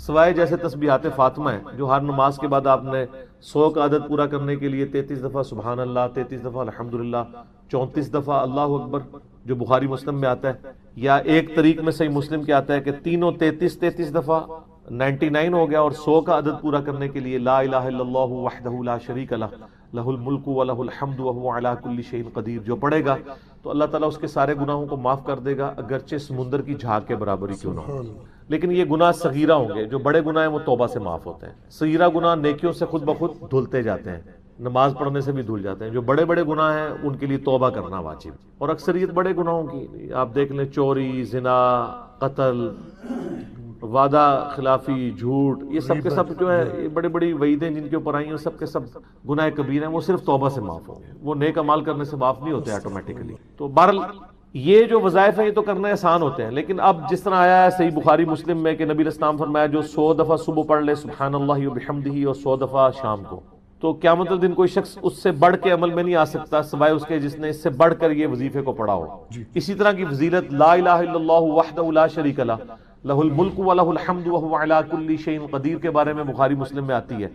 سوائے جیسے تسبیحات فاطمہ ہیں جو ہر نماز کے بعد آپ نے 100 کا عدد پورا کرنے کے لیے 33 دفعہ سبحان اللہ، 33 دفعہ الحمدللہ، 34 دفعہ اللہ اکبر جو بخاری مسلم میں آتا ہے، یا ایک طریق میں صحیح مسلم کے آتا ہے کہ تینوں 33 دفعہ 99 ہو گیا، اور 100 کا عدد پورا کرنے کے لیے لا الہ الا اللہ وحدہ لا شریک لہ لہ الملک ولہ الحمد وہو علی کل شیء قدیر جو پڑھے گا تو اللہ تعالیٰ اس کے سارے گناہوں کو معاف کر دے گا، اگرچہ سمندر کی جھاگ کے برابر ہی کیوں نہ ہو۔ لیکن یہ گناہ صغیرہ ہوں گے، جو بڑے گناہ ہیں وہ توبہ سے معاف ہوتے ہیں۔ صغیرہ گناہ نیکیوں سے خود بخود دھلتے جاتے ہیں، نماز پڑھنے سے بھی دھل جاتے ہیں۔ جو بڑے بڑے گناہ ہیں ان کے لیے توبہ کرنا واجب، اور اکثریت بڑے گناہوں کی آپ دیکھ لیں، چوری، زنا، قتل، وعدہ خلافی، جھوٹ، یہ سب کے سب جو ہے یہ بڑی بڑی وعیدیں جن کے اوپر آئی ہیں سب کے سب گناہ کبیرہ ہیں، وہ صرف توبہ سے معاف ہوں گے، وہ نیک اعمال کرنے سے معاف نہیں ہوتے آٹومیٹکلی۔ تو بہرحال یہ جو وظائف ہیں یہ تو کرنا آسان ہوتے ہیں، لیکن اب جس طرح آیا ہے صحیح بخاری مسلم میں کہ نبی علیہ السلام فرمایا جو 100 دفعہ صبح پڑھ لے سبحان اللہ وبحمدہ اور 100 دفعہ شام کو، تو قیامت الدن کوئی شخص اس سے بڑھ کے عمل میں نہیں آ سکتا سوائے اس کے جس نے اس سے بڑھ کر یہ وظیفے کو پڑھا ہو۔ اسی طرح کی فضیلت لا الہ الا اللہ وحدہ لا شریک لہ لہ الملک ولہ الحمد وہو علی کل شیء قدیر کے بارے میں بخاری مسلم میں آتی ہے۔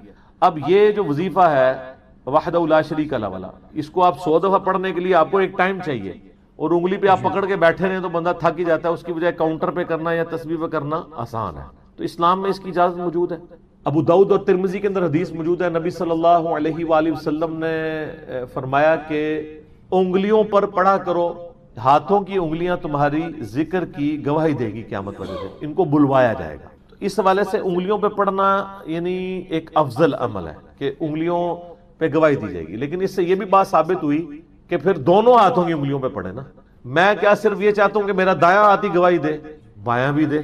اب یہ جو وظیفہ ہے وحدہ لا شریک لہ والا، اس کو آپ 100 دفعہ پڑھنے کے لیے آپ کو ایک ٹائم چاہیے، اور انگلی پہ آپ پکڑ کے بیٹھے رہے تو بندہ تھک ہی جاتا ہے، اس کی بجائے کاؤنٹر پہ کرنا یا تسبیح پہ کرنا آسان ہے۔ تو اسلام میں اس کی اجازت موجود ہے۔ ابو داؤد اور ترمذی کے اندر حدیث موجود ہے، نبی صلی اللہ علیہ وآلہ وسلم نے فرمایا کہ انگلیوں پر پڑھا کرو، ہاتھوں کی انگلیاں تمہاری ذکر کی گواہی دے گی قیامت والے دن، ان کو بلوایا جائے گا۔ تو اس حوالے سے انگلیوں پہ پڑھنا یعنی ایک افضل عمل ہے کہ انگلیوں پہ گواہی دی جائے گی، لیکن اس سے یہ بھی بات ثابت ہوئی کہ پھر دونوں ہاتھوں کی انگلیوں پہ پڑھے نا۔ میں کیا صرف یہ چاہتا ہوں کہ میرا دایاں ہاتھ ہی گواہی دے، بایاں بھی دے،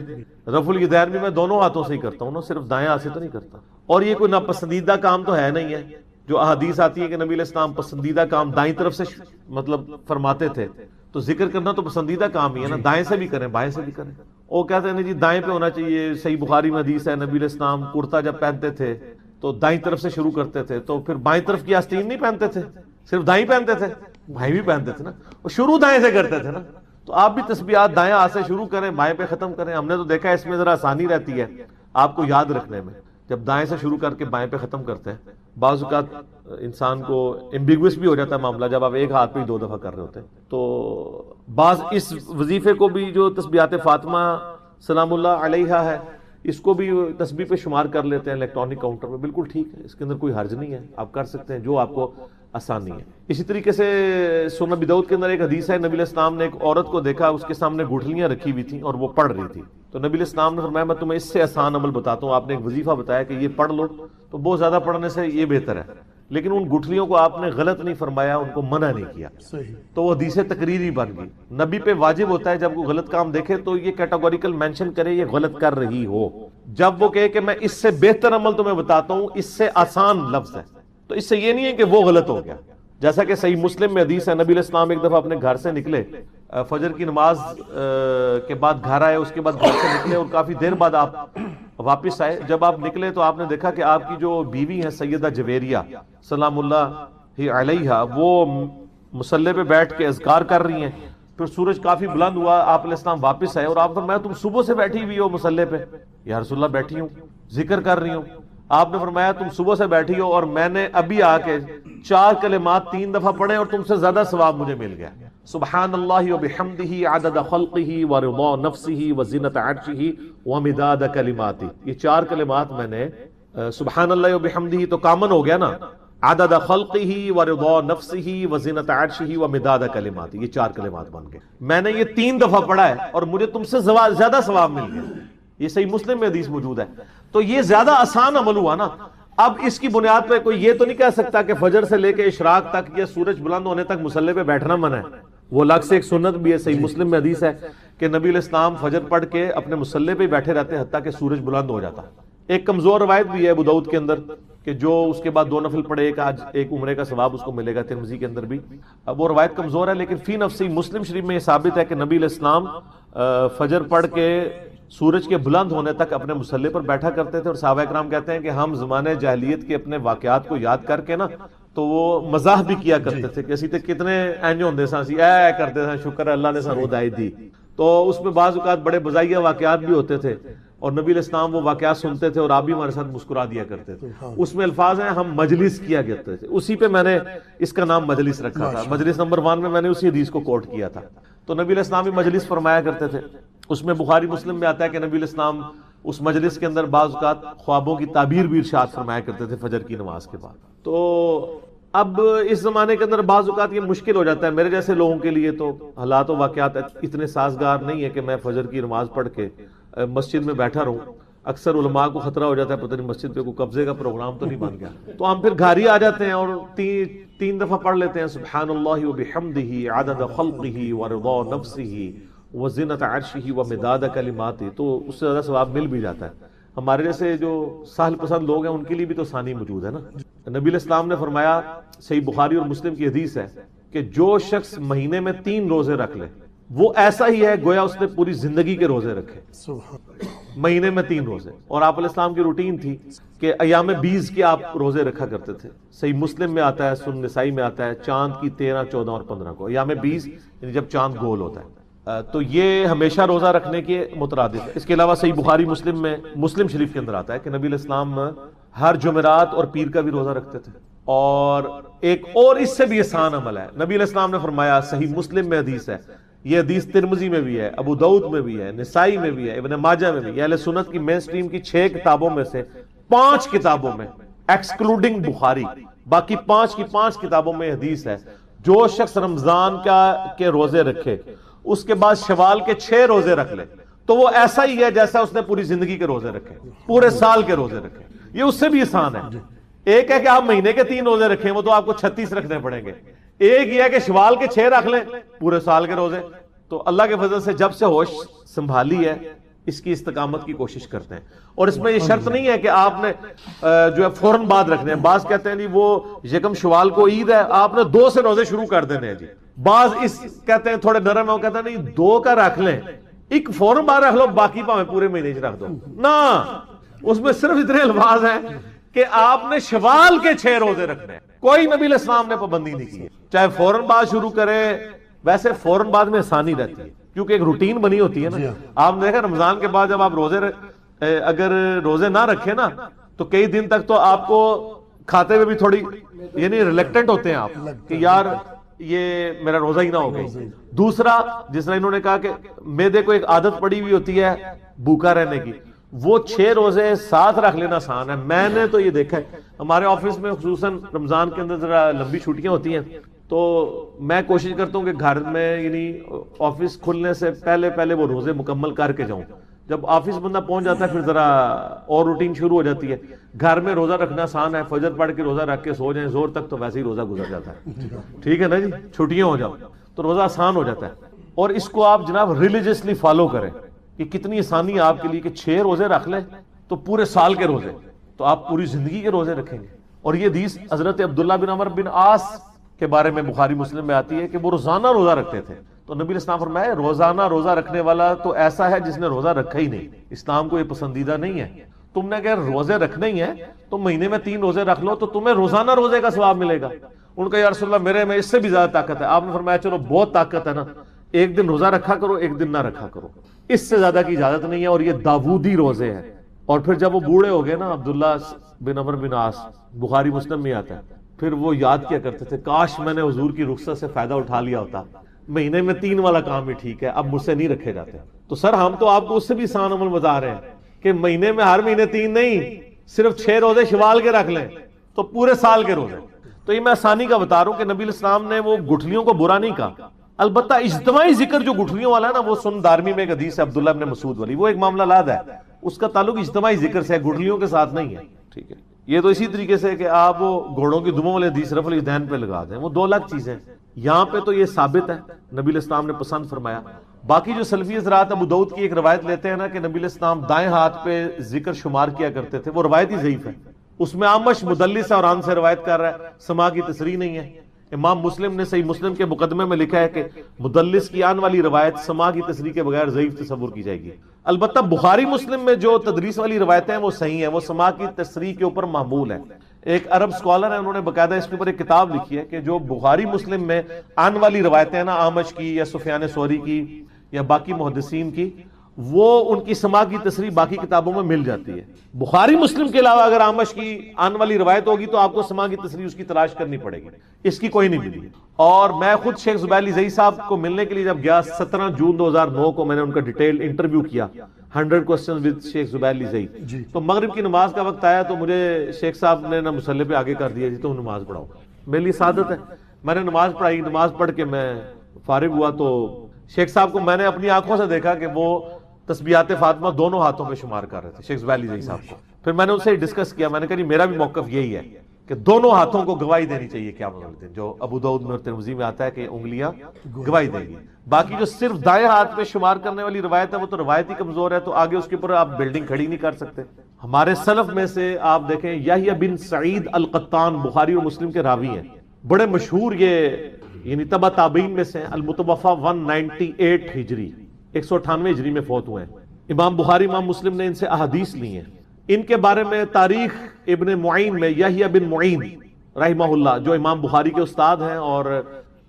رفع الیدین بھی میں دونوں ہاتھوں سے ہی کرتا ہوں نا، صرف دایاں ہاتھ سے تو نہیں کرتا۔ اور یہ کوئی ناپسندیدہ کام تو ہے نہیں ہے، جو احادیث آتی ہے کہ نبی علیہ السلام پسندیدہ کام دائیں طرف سے مطلب فرماتے تھے، تو ذکر کرنا تو پسندیدہ کام ہی ہے نا، دائیں سے بھی کریں بائیں سے بھی کریں۔ وہ کہتے ہیں جی دائیں پہ ہونا چاہیے، صحیح بخاری میں حدیث ہے نبی علیہ السلام کرتا جب پہنتے تھے تو دائیں طرف سے شروع کرتے تھے، تو پھر بائیں طرف کی آستین نہیں پہنتے تھے، صرف دائیں پہنتے تھے، بھائی بھی پہنتے تھے نا، وہ شروع دائیں سے کرتے تھے نا۔ تو آپ بھی تسبیحات دائیں ہاتھ سے شروع کریں بائیں پہ ختم کریں۔ ہم نے تو دیکھا ہے اس میں ذرا آسانی رہتی ہے آپ کو یاد رکھنے میں، جب دائیں سے شروع کر کے بائیں پہ ختم کرتے ہیں۔ بعض اوقات انسان کو ایمبیگوس بھی ہو جاتا ہے معاملہ جب آپ ایک ہاتھ پہ ہی 2 دفعہ کر رہے ہوتے ہیں۔ تو بعض اس وظیفے کو بھی جو تسبیحات فاطمہ سلام اللہ علیہا ہے اس کو بھی تسبیح پہ شمار کر لیتے ہیں الیکٹرانک کاؤنٹر پہ، بالکل ٹھیک ہے، اس کے اندر کوئی حرج نہیں ہے، آپ کر سکتے ہیں جو آپ کو آسانی ہے۔ اسی طریقے سے سنن ابی داؤد کے اندر ایک حدیث ہے، نبی علیہ السلام نے ایک عورت کو دیکھا، اس کے سامنے گٹھلیاں رکھی ہوئی تھیں اور وہ پڑھ رہی تھی، تو نبی علیہ السلام نے فرمایا میں تمہیں اس سے آسان عمل بتاتا ہوں۔ آپ نے ایک وظیفہ بتایا کہ یہ پڑھ لو، تو بہت زیادہ پڑھنے سے یہ بہتر ہے، لیکن ان گٹھلیوں کو آپ نے غلط نہیں فرمایا، ان کو منع نہیں کیا، تو وہ حدیث تقریری بن گئی۔ نبی پہ واجب ہوتا ہے جب کوئی غلط کام دیکھے تو یہ کیٹاگوریکل مینشن کرے یہ غلط کر رہی ہو، جب وہ کہے کہ میں اس سے بہتر عمل تمہیں بتاتا ہوں، اس سے آسان لفظ ہے، تو اس سے یہ نہیں ہے کہ وہ غلط ہو گیا۔ جیسا کہ صحیح مسلم میں حدیث ہے، نبی علیہ السلام ایک دفعہ اپنے گھر سے نکلے، فجر کی نماز کے بعد گھر آئے، اس کے بعد گھر سے نکلے اور کافی دیر بعد آپ واپس آئے۔ جب آپ نکلے تو آپ نے دیکھا کہ آپ کی جو بیوی ہیں سیدہ جویریہ سلام اللہ علیہا، وہ مصلی پہ بیٹھ کے اذکار کر رہی ہیں۔ پھر سورج کافی بلند ہوا، آپ علیہ السلام واپس آئے اور آپ فرمایا تم صبح سے بیٹھی ہوئی ہو مصلی پہ؟ یا رسول اللہ بیٹھی ہوں، ذکر کر رہی ہوں۔ آپ نے فرمایا تم صبح سے بیٹھی ہو اور میں نے ابھی آ کے 4 کلمات 3 دفعہ پڑھے اور تم سے زیادہ ثواب مجھے مل گیا۔ سبحان اللہ وبحمدہ عدد خلقہ ورضا نفسہ وزینۃ عرشہ ومداد کلماتہ، یہ 4 کلمات میں نے سبحان اللہ وبحمدہ تو کامن ہو گیا نا، عدد خلقہ ورضا نفسہ وزینۃ عرشہ ومداد کلماتہ، یہ 4 کلمات بن گئے۔ میں نے یہ 3 دفعہ پڑھا ہے اور مجھے تم سے زیادہ ثواب مل گیا، یہ صحیح مسلم میں حدیث موجود ہے۔ تو یہ زیادہ آسان عمل ہوا نا۔ اب اس کی بنیاد پہ کوئی یہ تو نہیں کہہ سکتا کہ فجر سے لے کے اشراق تک یا سورج بلند ہونے تک مصلی پہ بیٹھنا منع ہے، وہ الگ سے ایک سنت بھی ہے۔ صحیح مسلم میں حدیث ہے کہ نبی علیہ السلام فجر پڑھ کے اپنے مصلی پہ بیٹھے رہتے حتیٰ کہ سورج بلند ہو جاتا۔ ایک کمزور روایت بھی ہے ابو داؤد کے اندر کہ جو اس کے بعد 2 نفل پڑھے ایک عمرے کا ثواب اس کو ملے گا، ترمذی کے اندر بھی وہ روایت کمزور ہے، لیکن فی نفسی مسلم شریف میں یہ ثابت ہے کہ نبی علیہ السلام فجر پڑھ کے سورج کے بلند ہونے تک اپنے مصلی پر بیٹھا کرتے تھے، اور صحابہ کرام کہتے ہیں کہ ہم زمانے جاہلیت کے اپنے واقعات کو یاد کر کے نا تو وہ مزاح بھی کیا کرتے تھے کہ اسی تے کتنے اینج ہوندے ساں اسی اے کرتے تھے، شکر ہے اللہ نے سانو ہدایت دی۔ تو اس میں بعض اوقات بڑے بزائیہ واقعات بھی ہوتے تھے، اور نبی علیہ السلام وہ واقعات سنتے تھے اور آپ بھی ہمارے ساتھ مسکرا دیا کرتے تھے. اس میں الفاظ ہیں ہم مجلس کیا کرتے تھے, اسی پہ میں نے اس کا نام مجلس رکھا تھا. مجلس نمبر 1 میں نے اسی حدیث کو کوٹ کیا تھا. تو نبی علیہ السلام بھی مجلس فرمایا کرتے تھے. اس میں بخاری مسلم میں آتا ہے کہ نبی علیہ السلام اس مجلس کے اندر بعض اوقات خوابوں کی تعبیر بھی ارشاد فرمایا کرتے تھے فجر کی نماز کے بعد. تو اب اس زمانے کے اندر بعض اوقات یہ مشکل ہو جاتا ہے میرے جیسے لوگوں کے لیے, تو حالات و واقعات اتنے سازگار نہیں ہے کہ میں فجر کی نماز پڑھ کے مسجد میں بیٹھا رہوں. اکثر علماء کو خطرہ ہو جاتا ہے پتہ نہیں مسجد پہ کوئی قبضے کا پروگرام تو نہیں بن گیا, تو ہم پھر گھر ہی آ جاتے ہیں اور تین دفعہ پڑھ لیتے ہیں سبحان اللہ وبحمدہ عدد خلقہ ورضا نفسہ وزنۃ عرشہ ومداد کلماتہ, تو اس سے زیادہ ثواب مل بھی جاتا ہے. ہمارے جیسے جو سہل پسند لوگ ہیں ان کے لیے بھی تو آسانی موجود ہے نا. نبی علیہ السلام نے فرمایا, صحیح بخاری اور مسلم کی حدیث ہے, کہ جو شخص مہینے میں 3 روزے رکھ لے وہ ایسا ہی ہے گویا اس نے پوری زندگی کے روزے رکھے. مہینے میں 3 روزے. اور آپ علیہ السلام کی روٹین تھی کہ ایام 20 کے آپ روزے رکھا کرتے تھے. صحیح مسلم میں آتا ہے, سنن نسائی میں آتا ہے, چاند کی 13, 14 اور 15 کو ایام 20 یعنی جب چاند گول ہوتا ہے. تو یہ ہمیشہ روزہ رکھنے کے مترادف ہے. اس کے علاوہ صحیح بخاری مسلم میں مسلم شریف کے اندر آتا ہے کہ نبی علیہ السلام ہر جمعرات اور پیر کا بھی روزہ رکھتے تھے. اور ایک اور اس سے بھی آسان عمل ہے, نبی علیہ السلام نے فرمایا, صحیح مسلم میں حدیث ہے, یہ حدیث ترمذی میں بھی ہے, ابو داؤد میں بھی ہے, نسائی میں بھی ہے, ابن ماجہ میں بھی ہے. اہل سنت کی مین سٹریم کی 6 کتابوں میں سے 5 کتابوں میں ایکسکلوڈنگ بخاری باقی 5 کی 5 کتابوں میں حدیث ہے, جو شخص رمضان کے روزے رکھے اس کے بعد شوال کے 6 روزے رکھ لے تو وہ ایسا ہی ہے جیسا اس نے پوری زندگی کے روزے رکھے, پورے سال کے روزے رکھے. یہ اس سے بھی آسان ہے. ایک ہے کہ آپ مہینے کے 3 روزے رکھیں, وہ تو آپ کو 36 رکھنے پڑیں گے. ایک یہ ہے کہ شوال کے 6 رکھ لیں پورے سال کے روزے. تو اللہ کے فضل سے جب سے ہوش سنبھالی ہے اس کی استقامت کی کوشش کرتے ہیں. اور اس میں یہ شرط نہیں ہے کہ آپ نے جو ہے فوراً بعد رکھنے ہیں. بعض کہتے ہیں جی وہ یکم شوال کو عید ہے, آپ نے 2 سے روزے شروع کر دینے ہیں جی. بعض اس کہتے ہیں تھوڑے نرم ہے, وہ کہتے ہیں نہیں 2 کا رکھ لیں, ایک فوراً بعد رکھ لو, باقی پاویں پورے مہینے رکھ دو نا. اس میں صرف اتنے الفاظ ہیں کہ آپ نے شوال کے 6 روزے رکھنے ہیں. کوئی نبی علیہ السلام نے پابندی نہیں کی, چاہے فوراً بعد شروع کرے. ویسے فوراً بعد میں آسانی رہتی ہے کیونکہ ایک روٹین بنی ہوتی ہے نا. آپ نے دیکھا رمضان کے بعد جب آپ اگر روزے نہ رکھے نا تو کئی دن تک تو آپ کو کھاتے ہوئے بھی تھوڑی یعنی ریلیکٹنٹ ہوتے ہیں آپ کہ یار یہ میرا روزہ ہی نہ ہو گئی. دوسرا جس طرح انہوں نے کہا کہ میدے کو ایک عادت پڑی ہوئی ہوتی ہے بھوکا رہنے کی, وہ 6 روزے ساتھ رکھ لینا آسان ہے. میں نے تو یہ دیکھا ہے ہمارے آفس میں خصوصاً رمضان کے اندر ذرا لمبی چھٹیاں ہوتی ہیں تو میں کوشش کرتا ہوں کہ گھر میں یعنی آفس کھلنے سے پہلے وہ روزے مکمل کر کے جاؤں. جب آفس بندہ پہنچ جاتا ہے پھر ذرا اور روٹین شروع ہو جاتی ہے. گھر میں روزہ رکھنا آسان ہے, فجر پڑھ کے روزہ رکھ کے سو جائیں, زور تک تو ویسے ہی روزہ گزر جاتا ہے. ٹھیک ہے نا جی, چھٹیاں ہو جاؤ تو روزہ آسان ہو جاتا ہے. اور اس کو آپ جناب ریلیجیسلی فالو کریں کہ کتنی آسانی ہے آپ کے لیے کہ 6 روزے رکھ لیں تو پورے سال کے روزے, تو آپ پوری زندگی کے روزے رکھیں گے. اور یہ حدیث حضرت عبداللہ بن عمر بن عاص کے بارے میں بخاری مسلم میں آتی ہے کہ وہ روزانہ روزہ رکھتے تھے. تو نبی علیہ السلام فرمایا روزانہ روزہ رکھنے والا تو ایسا ہے جس نے روزہ رکھا ہی نہیں. اسلام کو یہ پسندیدہ نہیں ہے. تم نے اگر روزے رکھنے ہی ہیں تو مہینے میں 3 روزے رکھ لو تو تمہیں روزانہ روزے کا ثواب ملے گا. ان کا یا رسول اللہ میرے میں اس سے بھی زیادہ طاقت ہے. آپ نے فرمایا چلو بہت طاقت ہے نا, ایک دن روزہ رکھا کرو, ایک دن نہ رکھا کرو, اس سے زیادہ کی اجازت نہیں ہے. اور یہ داودی روزے ہیں. اور پھر جب وہ بوڑھے ہو گئے نا عبداللہ بن عمر بن عاص, بخاری مسلم میں آتا ہے, پھر وہ یاد کیا کرتے تھے کاش میں نے حضور کی رخصت سے فائدہ اٹھا لیا ہوتا, مہینے میں 3 والا کام بھی ٹھیک ہے, اب مجھ سے نہیں رکھے جاتے. تو سر ہم تو آپ کو اس سے بھی آسان عمل بتا رہے ہیں کہ مہینے میں ہر مہینے 3 نہیں, صرف 6 روزے شوال کے رکھ لیں تو پورے سال کے روزے. تو یہ میں آسانی کا بتا رہا ہوں کہ نبی علیہ السلام نے وہ گٹھلیوں کو برا نہیں کہا. البتہ اجتماعی ذکر جو گٹھلیوں والا ہے نا, وہ سن دارمی میں ایک حدیث ہے عبداللہ بن مسعود والی, وہ ایک معاملہ الگ ہے, اس کا تعلق اجتماعی ذکر سے ہے, گٹھلیوں کے ساتھ نہیں ہے. ٹھیک ہے, یہ تو اسی طریقے سے کہ آپ وہ گھوڑوں کی دموں والے حدیث رفع الیدین پہ لگا دیں, وہ 2 الگ چیزیں. یہاں پہ تو یہ ثابت ہے نبی علیہ السلام نے پسند فرمایا. باقی جو سلفی حضرات ابو داؤد کی ایک روایت لیتے ہیں نا کہ نبی علیہ السلام دائیں ہاتھ پہ ذکر شمار کیا کرتے تھے, وہ روایت ہی ضعیف ہے. اس میں عامش مدلس ہے اور آن سے روایت کر رہا ہے, سما کی تصریح نہیں ہے. امام مسلم نے صحیح مسلم کے مقدمے میں لکھا ہے کہ مدلس کی آن والی روایت سما کی تصریح کے بغیر ضعیف تصور کی جائے گی. البتہ بخاری مسلم میں جو تدریس والی روایتیں ہیں وہ صحیح ہیں, وہ سما کی تصریح کے اوپر معمول ہے. ایک عرب سکالر ہے, انہوں نے باقاعدہ اس کے اوپر ایک کتاب لکھی ہے کہ جو بخاری مسلم میں آن والی روایتیں ہیں نا, آمش کی یا سفیان ثوری کی یا باقی محدثین کی, وہ ان کی سما کی تصریح باقی کتابوں میں مل جاتی ہے. بخاری مسلم کے علاوہ اگر اعمش کی آنے والی روایت ہوگی تو آپ کو سما کی تصریح اس کی تلاش کرنی پڑے گی. اس کی کوئی نہیں ملی. اور میں خود شیخ زبیر علی زئی صاحب کو ملنے کے لیے جب گیا 17 جون 2009 کو میں نے ان کا ڈیٹیل انٹرویو کیا 100 کوسچن ود شیخ زبیر علی زئی. تو مغرب کی نماز کا وقت آیا تو مجھے شیخ صاحب نے نا مصلی پہ آگے کر دیا جی تم نماز پڑھاؤ. میرے لیے سعادت ہے. میں نے نماز پڑھائی. نماز پڑھ کے میں فارغ ہوا تو شیخ صاحب کو میں نے اپنی آنکھوں سے دیکھا کہ وہ تسبیحات فاطمہ دونوں ہاتھوں پہ شمار کر رہے تھے شیخ زبیر علی زئی صاحب کو. پھر میں نے ان سے ڈسکس کیا. میں نے کہا جی میرا بھی موقف یہی ہے کہ دونوں ہاتھوں کو گواہی دینی چاہیے قیامت والے دن. جو ابو داؤد میں اور ترمذی میں آتا ہے کہ انگلیاں گواہی دیں گی. باقی جو صرف دائیں ہاتھ پہ شمار کرنے والی روایت ہے وہ تو روایت ہی کمزور ہے. تو آگے اس کے اوپر آپ بلڈنگ کھڑی نہیں کر سکتے. ہمارے سلف میں سے آپ دیکھیں یحییٰ بن سعید القطان بخاری اور مسلم کے راوی ہیں. بڑے مشہور یہ یعنی تبع تابعین میں سے. المتوفى 198 ہجری 198 ہجری میں فوت ہوئے ہیں. امام بخاری امام مسلم نے ان سے احادیث لی ہیں. ان کے بارے میں تاریخ ابن معین میں یحییٰ بن معین رحمہ اللہ جو امام بخاری کے استاد ہیں اور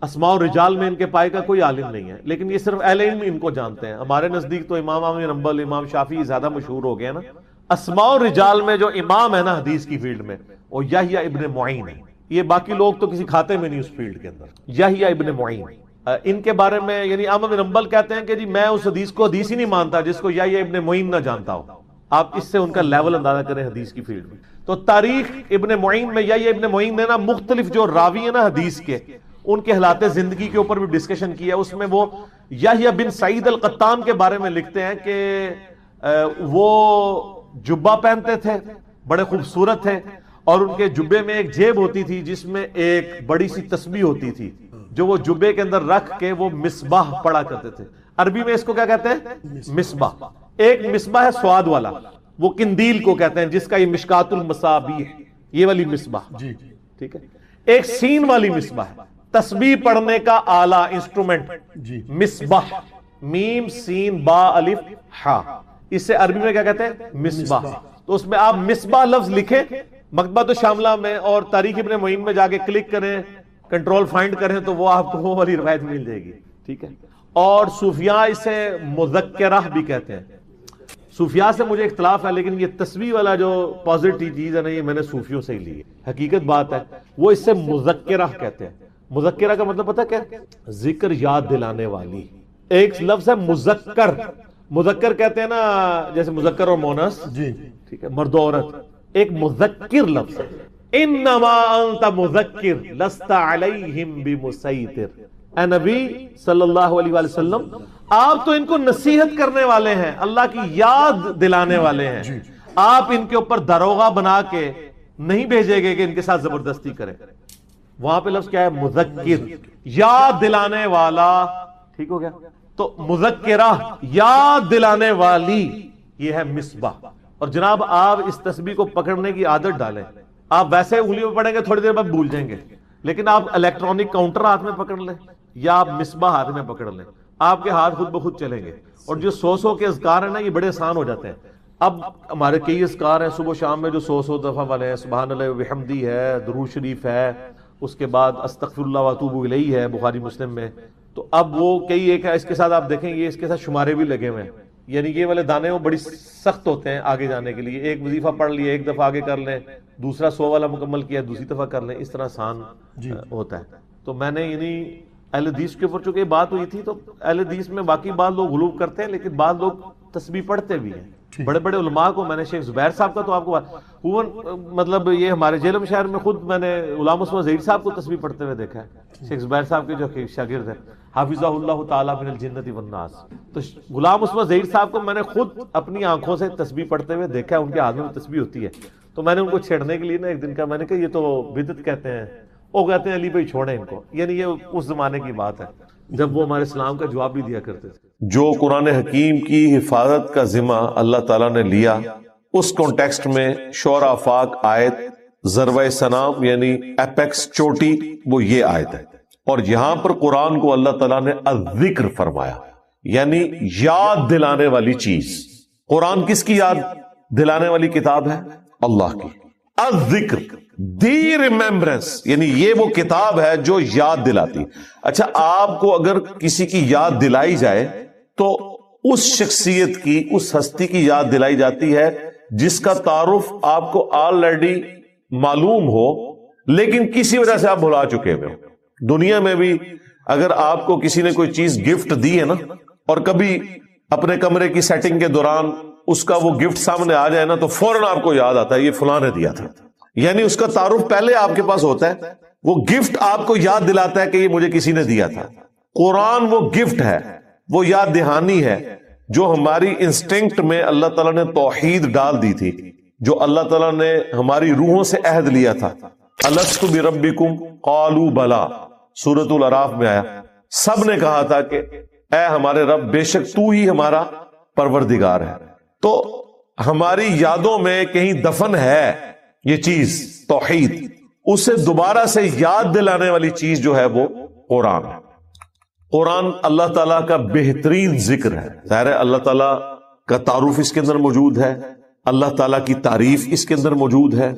اسماء و رجال میں ان کے پائے کا کوئی عالم نہیں ہے لیکن یہ صرف اہل علم ان کو جانتے ہیں. ہمارے نزدیک تو امام احمد بن حنبل امام شافعی زیادہ مشہور ہو گئے ہیں نا. اسماء و رجال میں جو امام ہے نا حدیث کی فیلڈ میں وہ یحییٰ ابن معین ہے. یہ باقی لوگ تو کسی کھاتے میں نہیں اس فیلڈ کے اندر. یحییٰ ابن معین ان کے بارے میں یعنی احمد بن حنبل کہتے ہیں کہ جی میں اس حدیث کو حدیث ہی نہیں مانتا جس کو یحییٰ ابن معین نہ جانتا ہو. آپ اس سے ان کا لیول اندازہ کریں حدیث کی فیلڈ میں. تو تاریخ ابن معین میں یحییٰ ابن معین نے نا مختلف جو راوی ہیں نا حدیث کے ان کے حالات زندگی کے اوپر بھی ڈسکشن کیا. اس میں وہ یحییٰ بن سعید القطان کے بارے میں لکھتے ہیں کہ وہ جبہ پہنتے تھے بڑے خوبصورت تھے اور ان کے جبے میں ایک جیب ہوتی تھی جس میں ایک بڑی سی تسبیح ہوتی تھی جو وہ جبے کے اندر رکھ کے وہ مصباح پڑھا کرتے تھے. عربی میں اس کو کیا کہتے ہیں؟ مصباح. ایک مصباح ہے سواد والا وہ قندیل کو کہتے ہیں جس کا یہ مشکات المصابیح یہ والی مصباح ٹھیک ہے. ایک سین والی مصباح ہے تسبیح پڑھنے کا آلہ انسٹرومنٹ مصباح میم سین با الف ہا. اس سے عربی میں کیا کہتے ہیں؟ مصباح. تو اس میں آپ مصباح لفظ لکھیں مکتبۃ الشاملہ میں اور تاریخ ابن معین میں جا کے کلک کریں کنٹرول فائنڈ کریں تو وہ آپ کو وہ والی روایت مل جائے گی. ٹھیک ہے. اور صوفیاء اسے مذکرہ بھی کہتے ہیں. صوفیاء سے مجھے اختلاف ہے لیکن یہ تسبیح والا جو پازیٹیو چیز ہے نا یہ میں نے صوفیوں سے ہی لی ہے. حقیقت بات ہے وہ اس سے مذکرہ کہتے ہیں. مذکرہ کا مطلب پتہ کیا ہے؟ ذکر یاد دلانے والی. ایک لفظ ہے مذکر. مذکر کہتے ہیں نا جیسے مذکر اور مونس ٹھیک ہے مرد و عورت. ایک مذکر لفظ ہے انما انت مذکر لست علیہم بمسیطر. اے نبی صلی اللہ علیہ وآلہ وسلم آپ تو ان کو نصیحت کرنے والے ہیں اللہ کی یاد دلانے والے ہیں. آپ ان کے اوپر داروغہ بنا کے نہیں بھیجے گے کہ ان کے ساتھ زبردستی کریں. وہاں پہ لفظ کیا ہے؟ مذکر یاد دلانے والا. ٹھیک ہو گیا. تو مذکرہ یاد دلانے والی یہ ہے مصباح. اور جناب آپ اس تسبیح کو پکڑنے کی عادت ڈالیں. آپ ویسے انگلی میں پڑھیں گے تھوڑی دیر بعد بھول جائیں گے لیکن آپ الیکٹرانک کاؤنٹر ہاتھ میں پکڑ لیں یا آپ مصباح ہاتھ میں پکڑ لیں آپ کے ہاتھ خود بخود چلیں گے. اور جو 100 کے اذکار ہیں نا یہ بڑے آسان ہو جاتے ہیں. اب ہمارے کئی اذکار ہیں صبح شام میں جو 100 دفعہ والے ہیں. سبحان اللہ و بحمدہ ہے درود شریف ہے اس کے بعد استغفر اللہ واتوب الیہ ہے بخاری مسلم میں. تو اب وہ کئی ایک ہے اس کے ساتھ آپ دیکھیں یہ اس کے ساتھ شمارے بھی لگے ہوئے ہیں یعنی یہ والے دانے وہ بڑی سخت ہوتے ہیں آگے جانے کے لیے. ایک وظیفہ پڑھ لیا ایک دفعہ آگے کر لیں دوسرا 100 والا مکمل کیا دوسری دفعہ کر لیں اس طرح آسان ہوتا ہے. تو میں نے یعنی اہل حدیث کے اوپر چونکہ بات ہوئی تھی تو اہل حدیث میں باقی بعض لوگ غلو کرتے ہیں لیکن بعض لوگ تسبیح پڑھتے بھی ہیں. بڑے بڑے علماء کو میں نے شیخ زبیر صاحب کا تو آپ کو مطلب یہ ہمارے جیلم شہر میں خود میں نے غلام عثمان ظہیر صاحب کو تسبیح پڑھتے ہوئے دیکھا ہے. شیخ زبیر صاحب کے جو شاگرد ہیں حافظہ اللہ تعالیٰ من الجنت والناس. تو غلام عثمان ظہیر صاحب کو میں نے خود اپنی آنکھوں سے تسبیح پڑھتے ہوئے دیکھا ہے. ان کے ہاتھ میں تسبیح ہوتی ہے تو میں نے ان کو چھیڑنے کے لیے نا ایک دن کا میں نے کہا یہ تو بدعت کہتے ہیں. وہ کہتے ہیں علی بھائی چھوڑیں ان کو. یعنی یہ اس زمانے کی بات ہے جب وہ ہمارے اسلام کا جواب بھی دیا کرتے تھے. جو قرآن حکیم کی حفاظت کا ذمہ اللہ تعالیٰ نے لیا اس کانٹیکسٹ میں شعراء آفاق آیت ضربہ سنام یعنی ایپیکس چوٹی وہ یہ آیت ہے. اور یہاں پر قرآن کو اللہ تعالیٰ نے الذکر فرمایا یعنی یاد دلانے والی چیز. قرآن کس کی یاد دلانے والی کتاب ہے؟ اللہ کی. الذکر دی ریممبرنس یعنی یہ وہ کتاب ہے جو یاد دلاتی. اچھا آپ کو اگر کسی کی یاد دلائی جائے تو اس شخصیت کی، اس ہستی کی یاد دلائی جاتی ہے جس کا تعارف آپ کو آلریڈی معلوم ہو لیکن کسی وجہ سے آپ بھلا چکے ہوئے ہو۔ دنیا میں بھی اگر آپ کو کسی نے کوئی چیز گفٹ دی ہے نا، اور کبھی اپنے کمرے کی سیٹنگ کے دوران اس کا وہ گفٹ سامنے آ جائے نا، تو فوراً آپ کو یاد آتا ہے یہ فلاں نے دیا تھا، یعنی اس کا تعارف پہلے آپ کے پاس ہوتا ہے، وہ گفٹ آپ کو یاد دلاتا ہے کہ یہ مجھے کسی نے دیا تھا۔ قرآن وہ گفٹ ہے، وہ یاد دہانی ہے جو ہماری انسٹنکٹ میں اللہ تعالیٰ نے توحید ڈال دی تھی، جو اللہ تعالیٰ نے ہماری روحوں سے عہد لیا تھا۔ الست بربکم قالوا بلا، سورۃ الاعراف میں آیا، سب نے کہا تھا کہ اے ہمارے رب بے شک تو ہی ہمارا پروردگار ہے۔ تو ہماری یادوں میں کہیں دفن ہے یہ چیز توحید، اسے دوبارہ سے یاد دلانے والی چیز جو ہے وہ قرآن ہے۔ قرآن اللہ تعالیٰ کا بہترین ذکر ہے، ظاہر ہے اللہ تعالیٰ کا تعارف اس کے اندر موجود ہے، اللہ تعالیٰ کی تعریف اس کے اندر موجود ہے۔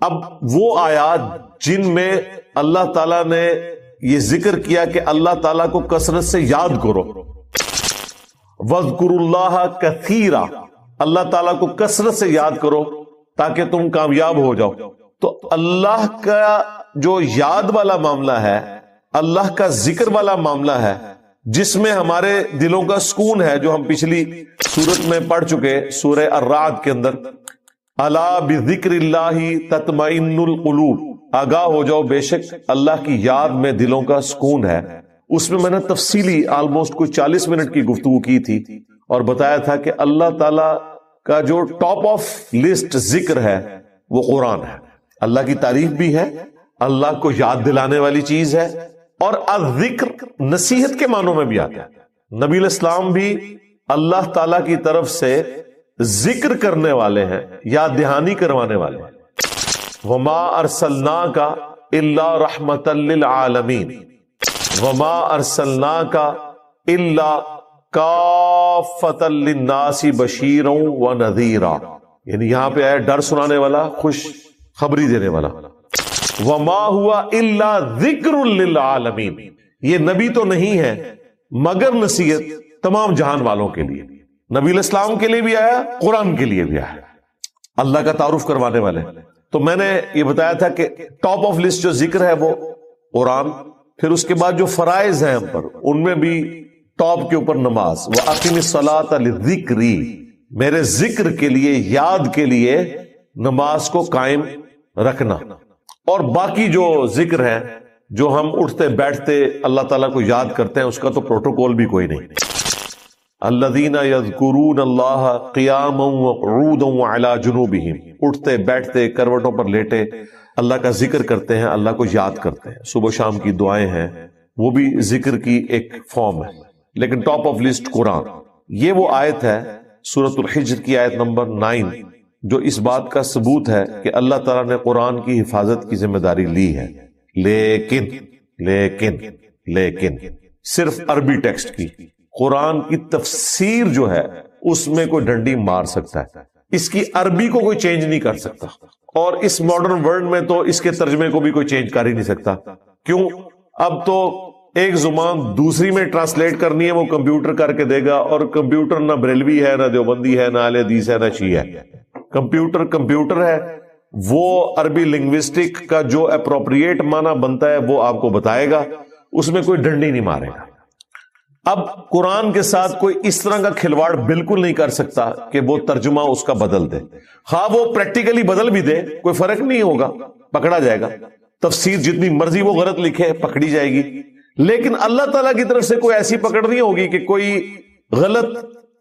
اب وہ آیات جن میں اللہ تعالیٰ نے یہ ذکر کیا کہ اللہ تعالیٰ کو کثرت سے یاد کرو، وَاذْكُرُوا اللَّهَ كَثِيرًا، اللہ تعالیٰ کو کثرت سے یاد کرو تاکہ تم کامیاب ہو جاؤ۔ تو اللہ کا جو یاد والا معاملہ ہے، اللہ کا ذکر والا معاملہ ہے، جس میں ہمارے دلوں کا سکون ہے، جو ہم پچھلی سورت میں پڑھ چکے، سورہ الرعد کے اندر، الا بذکر اللہ تطمئن القلوب، آگاہ ہو جاؤ بے شک اللہ کی یاد میں دلوں کا سکون ہے۔ اس میں نے تفصیلی آلموسٹ کوئی 40 منٹ کی گفتگو کی تھی اور بتایا تھا کہ اللہ تعالی کا جو ٹاپ آف لسٹ ذکر ہے وہ قرآن ہے، اللہ کی تعریف بھی ہے، اللہ کو یاد دلانے والی چیز ہے، اور الذکر نصیحت کے معنوں میں بھی آتا ہے۔ نبی الاسلام بھی اللہ تعالی کی طرف سے ذکر کرنے والے ہیں، یاد دہانی کروانے والے ہیں۔ وما ارسلناک الا رحمتا للعالمین وما ارسلناک الا کافتا للناس بشیرا ونذیرا، یعنی یہاں پہ ہے ڈر سنانے والا، خوش خبری دینے والا۔ وما ہوا الا ذکر للعالمین، یہ نبی تو نہیں ہے مگر نصیحت تمام جہان والوں کے لیے، نبی الاسلام کے لیے بھی آیا، قرآن کے لیے بھی آیا، اللہ کا تعارف کروانے والے۔ تو میں نے یہ بتایا تھا کہ ٹاپ آف لسٹ جو ذکر ہے وہ قرآن، پھر اس کے بعد جو فرائض ہیں ہم پر، ان میں بھی ٹاپ کے اوپر نماز، وَأَقِمِ الصَّلَاةَ لِلذِّكْرِ، میرے ذکر کے لیے، یاد کے لیے نماز کو قائم رکھنا۔ اور باقی جو ذکر ہے، جو ہم اٹھتے بیٹھتے اللہ تعالیٰ کو یاد کرتے ہیں، اس کا تو پروٹوکول بھی کوئی نہیں۔ الذین یذکرون اللہ قیاما وقعودا وعلی جنوبہم، اٹھتے بیٹھتے کروٹوں پر لیٹے اللہ کا ذکر کرتے ہیں، اللہ کو یاد کرتے ہیں۔ صبح شام کی دعائیں ہیں، وہ بھی ذکر کی ایک فارم ہے، لیکن ٹاپ آف لسٹ قرآن۔ یہ وہ آیت ہے سورۃ الحجر کی آیت نمبر 9 جو اس بات کا ثبوت ہے کہ اللہ تعالیٰ نے قرآن کی حفاظت کی ذمہ داری لی ہے، لیکن لیکن لیکن صرف عربی ٹیکسٹ کی، قرآن کی تفسیر جو ہے اس میں کوئی ڈنڈی مار سکتا ہے، اس کی عربی کو کوئی چینج نہیں کر سکتا، اور اس ماڈرن ورلڈ میں تو اس کے ترجمے کو بھی کوئی چینج کر ہی نہیں سکتا۔ کیوں؟ اب تو ایک زبان دوسری میں ٹرانسلیٹ کرنی ہے، وہ کمپیوٹر کر کے دے گا، اور کمپیوٹر نہ بریلوی ہے، نہ دیوبندی ہے، نہ اہل حدیث ہے، نہ شیعہ ہے، کمپیوٹر ہے۔ وہ عربی لنگوسٹک کا جو اپروپریٹ معنی بنتا ہے وہ آپ کو بتائے گا، اس میں کوئی ڈنڈی نہیں مارے گا۔ اب قرآن کے ساتھ کوئی اس طرح کا کھلواڑ بالکل نہیں کر سکتا کہ وہ ترجمہ اس کا بدل دے، ہاں وہ پریکٹیکلی بدل بھی دے، کوئی فرق نہیں ہوگا، پکڑا جائے گا۔ تفسیر جتنی مرضی وہ غلط لکھے پکڑی جائے گی، لیکن اللہ تعالیٰ کی طرف سے کوئی ایسی پکڑ نہیں ہوگی کہ کوئی غلط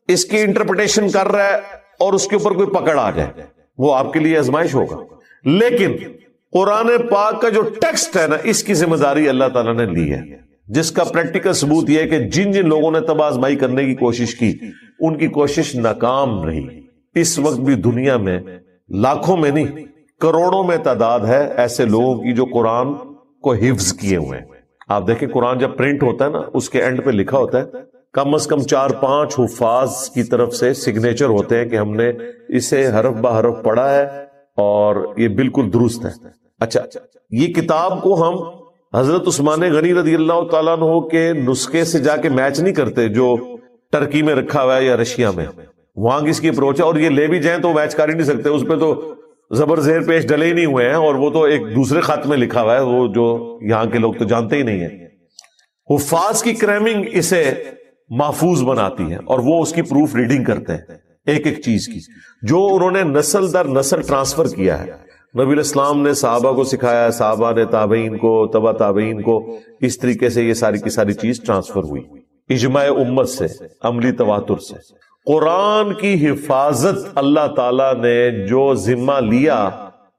اس کی انٹرپریٹیشن کر رہا ہے اور اس کے اوپر کوئی پکڑ آ جائے، وہ آپ کے لیے آزمائش ہوگا۔ لیکن قرآن پاک کا جو ٹیکسٹ ہے نا، اس کی ذمہ داری اللہ تعالیٰ نے لی ہے، جس کا پریکٹیکل ثبوت یہ ہے کہ جن جن لوگوں نے تباہ آزمائی کرنے کی کوشش کی، ان کی کوشش ناکام رہی۔ اس وقت بھی دنیا میں لاکھوں میں نہیں، کروڑوں میں تعداد ہے ایسے لوگوں کی جو قرآن کو حفظ کیے ہوئے ہیں۔ آپ دیکھیں قرآن جب پرنٹ ہوتا ہے نا، اس کے اینڈ پہ لکھا ہوتا ہے، کم از کم 4-5 حفاظ کی طرف سے سگنیچر ہوتے ہیں کہ ہم نے اسے حرف بہ حرف پڑھا ہے اور یہ بالکل درست ہے۔ اچھا، یہ کتاب کو ہم حضرت عثمان غنی رضی اللہ تعالیٰ عنہ کے نسخے سے جا کے میچ نہیں کرتے جو ٹرکی میں رکھا ہوا ہے یا رشیا میں، وہاں کس کی اپروچ ہے، اور یہ لے بھی جائیں تو میچ کر ہی نہیں سکتے، اس پہ تو زبر زیر پیش ڈلے ہی نہیں ہوئے ہیں، اور وہ تو ایک دوسرے خط میں لکھا ہوا ہے، وہ جو یہاں کے لوگ تو جانتے ہی نہیں ہیں۔ حفاظ کی کریمنگ اسے محفوظ بناتی ہے، اور وہ اس کی پروف ریڈنگ کرتے ہیں ایک ایک چیز کی، جو انہوں نے نسل در نسل ٹرانسفر کیا ہے۔ نبی علیہ السلام نے صحابہ کو سکھایا، صحابہ نے تابعین کو، تبع تابعین کو، اس طریقے سے یہ ساری کی ساری چیز ٹرانسفر ہوئی اجماع امت سے، عملی تواتر سے۔ قرآن کی حفاظت اللہ تعالیٰ نے جو ذمہ لیا،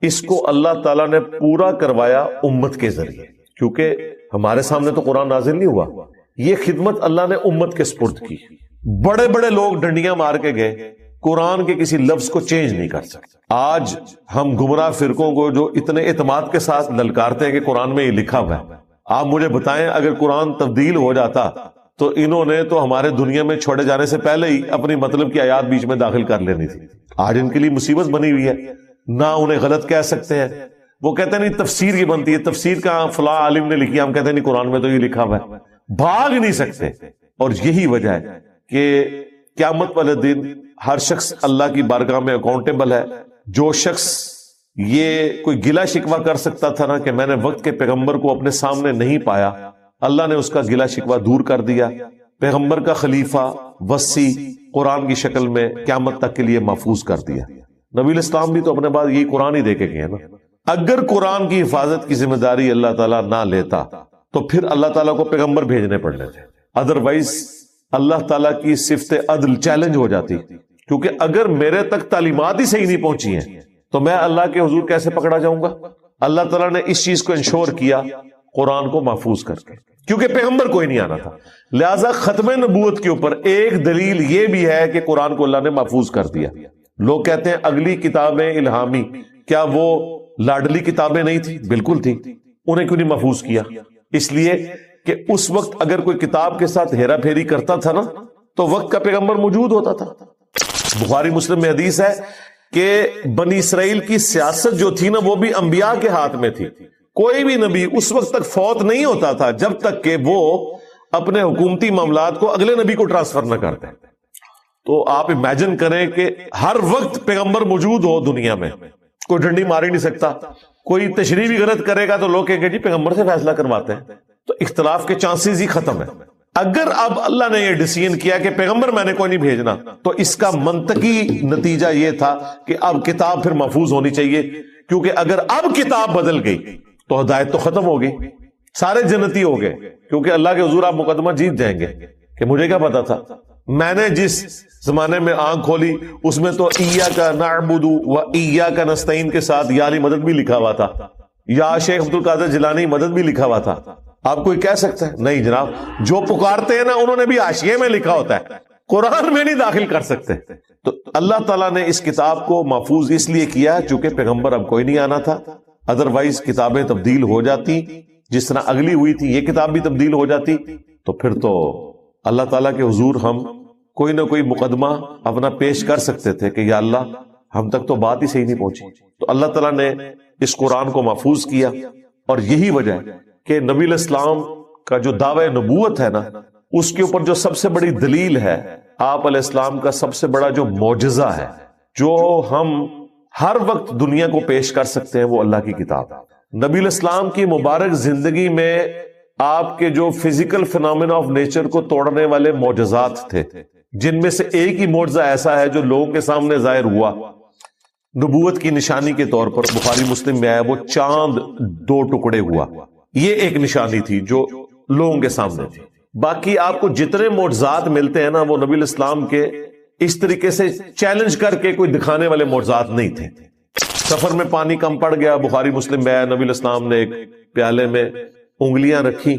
اس کو اللہ تعالیٰ نے پورا کروایا امت کے ذریعے، کیونکہ ہمارے سامنے تو قرآن نازل نہیں ہوا، یہ خدمت اللہ نے امت کے سپرد کی۔ بڑے بڑے لوگ ڈنڈیاں مار کے گئے، قرآن کے کسی لفظ کو چینج نہیں کر سکتے۔ آج ہم گمراہ فرقوں کو جو اتنے اعتماد کے ساتھ للکارتے ہیں کہ قرآن میں یہ لکھا ہوا ہے، آپ مجھے بتائیں اگر قرآن تبدیل ہو جاتا تو انہوں نے تو ہمارے دنیا میں چھوڑے جانے سے پہلے ہی اپنی مطلب کی آیات بیچ میں داخل کر لینی تھی۔ آج ان کے لیے مصیبت بنی ہوئی ہے، نہ انہیں غلط کہہ سکتے ہیں۔ وہ کہتے ہیں نہیں تفسیر کی بنتی ہے، تفسیر کا فلاں عالم نے لکھی، ہم کہتے ہیں نہیں قرآن میں تو یہ لکھا ہوا ہے، بھاگ نہیں سکتے۔ اور یہی وجہ ہے کہ قیامت والے دن ہر شخص اللہ کی بارگاہ میں اکاؤنٹیبل ہے۔ جو شخص یہ کوئی گلہ شکوہ کر سکتا تھا نا کہ میں نے وقت کے پیغمبر کو اپنے سامنے نہیں پایا، اللہ نے اس کا گلہ شکوہ دور کر دیا۔ پیغمبر کا خلیفہ وصی قرآن کی شکل میں قیامت تک کے لیے محفوظ کر دیا۔ نبی الاسلام بھی تو اپنے بعد یہی قرآن ہی دے کے گئے نا۔ اگر قرآن کی حفاظت کی ذمہ داری اللہ تعالیٰ نہ لیتا تو پھر اللہ تعالیٰ کو پیغمبر بھیجنے پڑنے تھے، ادروائز اللہ تعالیٰ کی صفت عدل چیلنج ہو جاتی، کیونکہ اگر میرے تک تعلیمات ہی صحیح نہیں پہنچی ہیں تو میں اللہ کے حضور کیسے پکڑا جاؤں گا؟ اللہ تعالیٰ نے اس چیز کو انشور کیا قرآن کو محفوظ کر کے، کیونکہ پیغمبر کوئی نہیں آنا تھا۔ لہذا ختم نبوت کے اوپر ایک دلیل یہ بھی ہے کہ قرآن کو اللہ نے محفوظ کر دیا۔ لوگ کہتے ہیں اگلی کتابیں الہامی، کیا وہ لاڈلی کتابیں نہیں تھی؟ بالکل تھی، انہیں کیوں نہیں محفوظ کیا؟ اس لیے کہ اس وقت اگر کوئی کتاب کے ساتھ ہیرا پھیری کرتا تھا نا تو وقت کا پیغمبر موجود ہوتا تھا۔ بخاری مسلم میں حدیث ہے کہ بنی اسرائیل کی سیاست جو تھی نا وہ بھی انبیاء کے ہاتھ میں تھی۔ کوئی بھی نبی اس وقت تک فوت نہیں ہوتا تھا جب تک کہ وہ اپنے حکومتی معاملات کو اگلے نبی کو ٹرانسفر نہ کرتے۔ تو آپ امیجن کریں کہ ہر وقت پیغمبر موجود ہو دنیا میں، کوئی ڈنڈی مار ہی نہیں سکتا، کوئی تشریح بھی غلط کرے گا تو لوگ کہیں گے جی پیغمبر سے فیصلہ کرواتے ہیں، تو اختلاف کے چانسز ہی ختم ہے۔ اگر اب اللہ نے یہ ڈیسیژن کیا کہ پیغمبر میں نے کوئی نہیں بھیجنا، تو اس کا منطقی نتیجہ یہ تھا کہ اب کتاب پھر محفوظ ہونی چاہیے، کیونکہ اگر اب کتاب بدل گئی تو ہدایت تو ختم ہو گئی، سارے جنتی ہو گئے، کیونکہ اللہ کے حضور آپ مقدمہ جیت جائیں گے کہ مجھے کیا پتا تھا، میں نے جس زمانے میں آنکھ کھولی اس میں تو ایاک نعبد و ایاک نستعین کے ساتھ یا علی مدد بھی لکھا ہوا تھا، یا شیخ عبد القادر جیلانی مدد بھی لکھا ہوا تھا۔ آپ کوئی کہہ سکتا ہے نہیں جناب، جو پکارتے ہیں نا انہوں نے بھی حاشیے میں لکھا ہوتا ہے، قرآن میں نہیں داخل کر سکتے۔ تو اللہ تعالیٰ نے اس کتاب کو محفوظ اس لیے کیا چونکہ پیغمبر اب کوئی نہیں آنا تھا، ادروائز کتابیں تبدیل ہو جاتی، جس طرح اگلی ہوئی تھی یہ کتاب بھی تبدیل ہو جاتی، تو پھر تو اللہ تعالیٰ کے حضور ہم کوئی نہ کوئی مقدمہ اپنا پیش کر سکتے تھے کہ یا اللہ ہم تک تو بات ہی صحیح نہیں پہنچی۔ تو اللہ تعالیٰ نے اس قرآن کو محفوظ کیا، اور یہی وجہ ہے کہ نبی علیہ السلام کا جو دعوی نبوت ہے نا، اس کے اوپر جو سب سے بڑی دلیل ہے، آپ علیہ السلام کا سب سے بڑا جو معجزہ ہے جو ہم ہر وقت دنیا کو پیش کر سکتے ہیں، وہ اللہ کی کتاب۔ نبی علیہ السلام کی مبارک زندگی میں آپ کے جو فزیکل فینومینا آف نیچر کو توڑنے والے معجزات تھے، جن میں سے ایک ہی معجزہ ایسا ہے جو لوگوں کے سامنے ظاہر ہوا نبوت کی نشانی کے طور پر، بخاری مسلم میں آیا، وہ چاند دو ٹکڑے ہوا، یہ ایک نشانی تھی جو لوگوں کے سامنے تھی۔ باقی آپ کو جتنے معجزات ملتے ہیں نا وہ نبی علیہ السلام کے اس طریقے سے چیلنج کر کے کوئی دکھانے والے معجزات نہیں تھے۔ سفر میں پانی کم پڑ گیا، بخاری مسلم میں آیا، نبی علیہ السلام نے ایک پیالے میں انگلیاں رکھی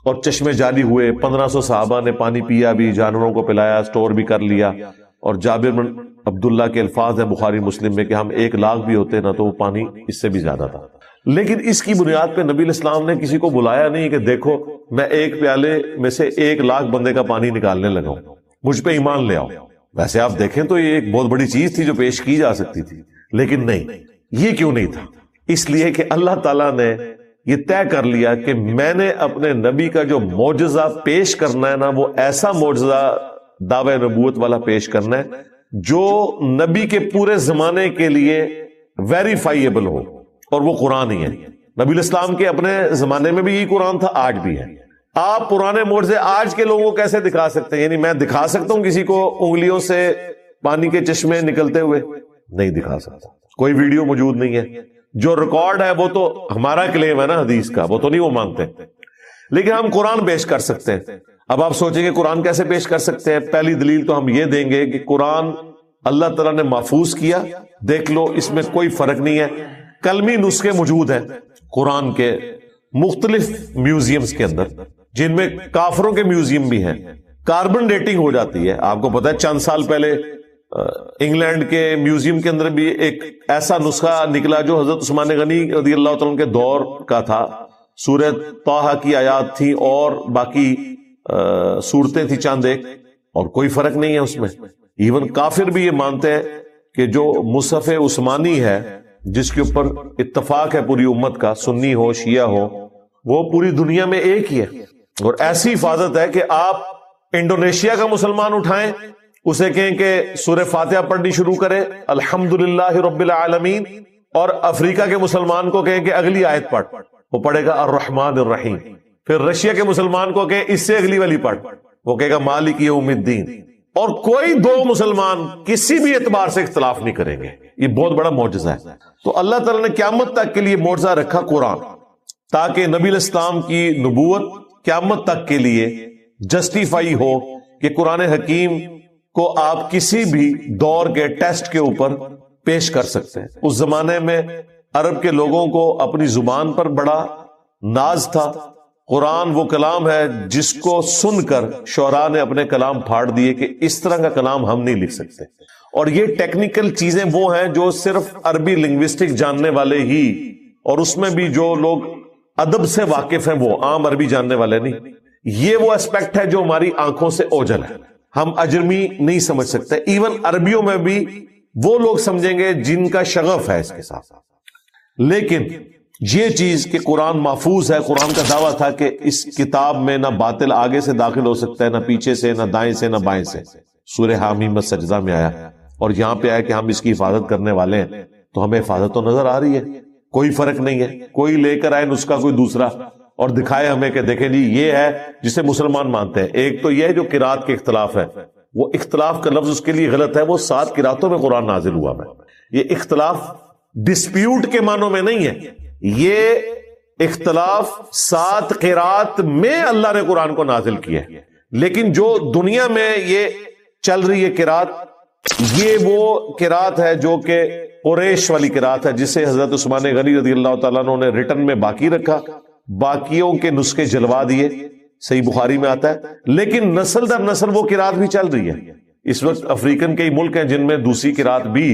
اور چشمے جاری ہوئے، 1500 صحابہ نے پانی پیا بھی، جانوروں کو پلایا، سٹور بھی کر لیا۔ اور جابر بن عبداللہ کے الفاظ ہیں بخاری مسلم میں کہ ہم 1 لاکھ بھی ہوتے نا تو وہ پانی اس سے بھی زیادہ تھا۔ لیکن اس کی بنیاد پہ نبی علیہ السلام نے کسی کو بلایا نہیں کہ دیکھو میں ایک پیالے میں سے 1 لاکھ بندے کا پانی نکالنے لگا ہوں، مجھ پہ ایمان لے آؤ۔ ویسے آپ دیکھیں تو یہ ایک بہت بڑی چیز تھی جو پیش کی جا سکتی تھی، لیکن نہیں، یہ کیوں نہیں تھا؟ اس لیے کہ اللہ تعالیٰ نے یہ طے کر لیا کہ میں نے اپنے نبی کا جو معجزہ پیش کرنا ہے نا وہ ایسا معجزہ دعوی نبوت والا پیش کرنا ہے جو نبی کے پورے زمانے کے لیے ویریفائیبل ہو، اور وہ قرآن ہی ہے۔ نبی الاسلام کے اپنے زمانے میں بھی یہی قرآن تھا، آج بھی ہے۔ آپ پرانے معجزے آج کے لوگوں کو کیسے دکھا سکتے ہیں؟ یعنی میں دکھا سکتا ہوں کسی کو انگلیوں سے پانی کے چشمے نکلتے ہوئے؟ نہیں دکھا سکتا، کوئی ویڈیو موجود نہیں ہے۔ جو ریکارڈ ہے وہ تو ہمارا کلیم ہے نا حدیث کا، وہ تو نہیں وہ مانتے، لیکن ہم قرآن پیش کر سکتے ہیں۔ اب آپ سوچیں کہ قرآن کیسے پیش کر سکتے ہیں؟ پہلی دلیل تو ہم یہ دیں گے کہ قرآن اللہ تعالیٰ نے محفوظ کیا، دیکھ لو اس میں کوئی فرق نہیں ہے۔ کلمی نسخے موجود ہیں قرآن کے مختلف میوزیمز کے اندر، جن میں کافروں کے میوزیم بھی ہیں۔ کاربن ڈیٹنگ ہو جاتی ہے، آپ کو پتا ہے چند سال پہلے انگلینڈ کے میوزیم کے اندر بھی ایک ایسا نسخہ نکلا جو حضرت عثمان غنی رضی اللہ تعالیٰ عنہ کے دور کا تھا۔ سورہ طٰہٰ کی آیات تھی اور باقی صورتیں تھی چند ایک، اور کوئی فرق نہیں ہے اس میں۔ ایون کافر بھی یہ مانتے ہیں کہ جو مصحف عثمانی ہے، جس کے اوپر اتفاق ہے پوری امت کا، سنی ہو شیعہ ہو، وہ پوری دنیا میں ایک ہی ہے۔ اور ایسی حفاظت ہے کہ آپ انڈونیشیا کا مسلمان اٹھائیں، اسے کہیں کہ سورہ فاتحہ پڑھنی شروع کرے الحمدللہ رب العالمین، اور افریقہ کے مسلمان کو کہیں کہ اگلی آیت پڑھ، وہ پڑھے گا الرحمن الرحیم۔ پھر رشیا کے مسلمان کو کہیں اس سے اگلی والی پڑھ، وہ کہے گا مالک یوم الدین۔ اور کوئی دو مسلمان کسی بھی اعتبار سے اختلاف نہیں کریں گے۔ یہ بہت بڑا معجزہ ہے۔ تو اللہ تعالیٰ نے قیامت تک کے لیے معجزہ رکھا قرآن، تاکہ نبی الاسلام کی نبوت قیامت تک کے لیے جسٹیفائی ہو کہ قرآن حکیم کو آپ کسی بھی دور کے ٹیسٹ کے اوپر پیش کر سکتے ہیں۔ اس زمانے میں عرب کے لوگوں کو اپنی زبان پر بڑا ناز تھا۔ قرآن وہ کلام ہے جس کو سن کر شعراء نے اپنے کلام پھاڑ دیے کہ اس طرح کا کلام ہم نہیں لکھ سکتے۔ اور یہ ٹیکنیکل چیزیں وہ ہیں جو صرف عربی لنگوسٹک جاننے والے ہی، اور اس میں بھی جو لوگ ادب سے واقف ہیں، وہ عام عربی جاننے والے نہیں۔ یہ وہ اسپیکٹ ہے جو ہماری آنکھوں سے اوجھل ہے، ہم اجرمی نہیں سمجھ سکتے۔ ایون عربیوں میں بھی وہ لوگ سمجھیں گے جن کا شغف ہے اس کے ساتھ۔ لیکن یہ چیز کہ قرآن محفوظ ہے، قرآن کا دعویٰ تھا کہ اس کتاب میں نہ باطل آگے سے داخل ہو سکتا ہے، نہ پیچھے سے، نہ دائیں سے، نہ بائیں سے۔ سورہ حامیم سجدہ میں آیا، اور یہاں پہ آیا کہ ہم اس کی حفاظت کرنے والے ہیں، تو ہمیں حفاظت تو نظر آ رہی ہے، کوئی فرق نہیں ہے۔ کوئی لے کر آئے نسخہ کوئی دوسرا اور دکھائے ہمیں کہ دیکھیں جی یہ ہے جسے مسلمان مانتے ہیں۔ ایک تو یہ ہے جو قرات کے اختلاف ہے، وہ اختلاف کا لفظ اس کے لیے غلط ہے، وہ 7 قراتوں میں قرآن نازل ہوا ہے۔ یہ اختلاف ڈسپیوٹ کے معنوں میں نہیں ہے، یہ اختلاف 7 قرات میں اللہ نے قرآن کو نازل کیا ہے۔ لیکن جو دنیا میں یہ چل رہی ہے قرات، یہ وہ قرات ہے جو کہ قریش والی قرات ہے، جسے حضرت عثمان غنی رضی اللہ تعالیٰ عنہ نے ریٹن میں باقی رکھا، باقیوں کے نسخے جلوا دیے، صحیح بخاری میں آتا ہے۔ لیکن نسل در نسل وہ قرات بھی چل رہی ہے۔ اس وقت افریقن کئی ملک ہیں جن میں دوسری قرات بھی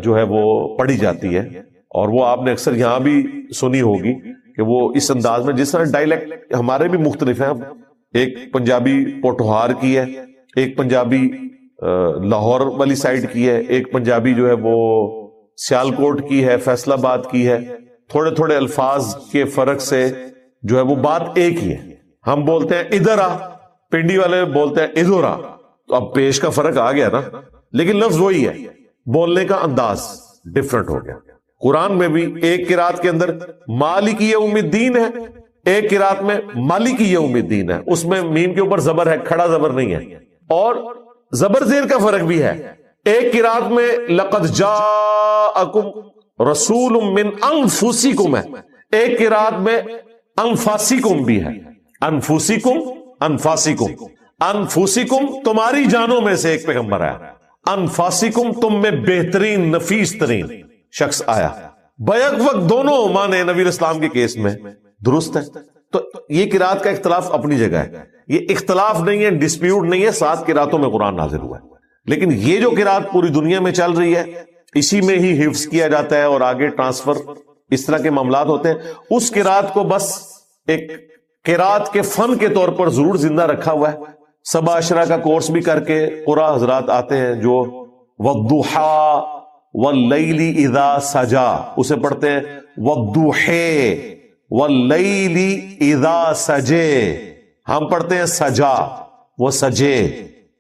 جو ہے وہ پڑھی جاتی ہے، اور وہ آپ نے اکثر یہاں بھی سنی ہوگی کہ وہ اس انداز میں، جس طرح ڈائلیکٹ ہمارے بھی مختلف ہیں۔ ایک پنجابی پوٹھوہار کی ہے، ایک پنجابی لاہور والی سائڈ کی ہے، ایک پنجابی جو ہے وہ سیالکوٹ کی ہے، فیصل آباد کی ہے۔ تھوڑے تھوڑے الفاظ کے فرق سے جو ہے وہ بات ایک ہی ہے۔ ہم بولتے ہیں ادھر آ، پنڈی والے بولتے ہیں ادھر آ، تو اب پیش کا فرق آ گیا نا، لیکن لفظ وہی ہے، بولنے کا انداز ڈفرنٹ ہو گیا۔ قرآن میں بھی ایک قرات کے اندر مالک یوم الدین ہے، ایک قرات میں مالک یوم الدین ہے، اس میں میم کے اوپر زبر ہے، کھڑا زبر نہیں ہے، اور زبر زیر کا فرق بھی ہے۔ ایک قرات میں لقد جاءکم رسول من انفسکم ہے، ایک قرات میں انفاسکم بھی ہے۔ انفسکم، انفاسکم، انفسکم تمہاری جانوں میں سے ایک پیغمبر آیا، انفاسکم تم میں بہترین نفیس ترین شخص آیا۔ بیک وقت دونوں مانے نبی اسلام کے کیس میں درست ہے۔ تو یہ قرات کا اختلاف اپنی جگہ ہے، یہ اختلاف نہیں ہے، ڈسپیوٹ نہیں ہے، 7 قراتوں میں قرآن نازل ہوا ہے۔ لیکن یہ جو قرات پوری دنیا میں چل رہی ہے، اسی میں ہی حفظ کیا جاتا ہے اور آگے ٹرانسفر اس طرح کے معاملات ہوتے ہیں۔ اس قرات کو بس ایک قرات کے فن کے طور پر ضرور زندہ رکھا ہوا ہے۔ سبع عشرہ کا کورس بھی کر کے قرآن حضرات آتے ہیں جو والضحیٰ واللیل اذا سجا، اسے پڑھتے ہیں والضحیٰ واللیل اذا سجے، ہم پڑھتے ہیں سجا، وہ سجے۔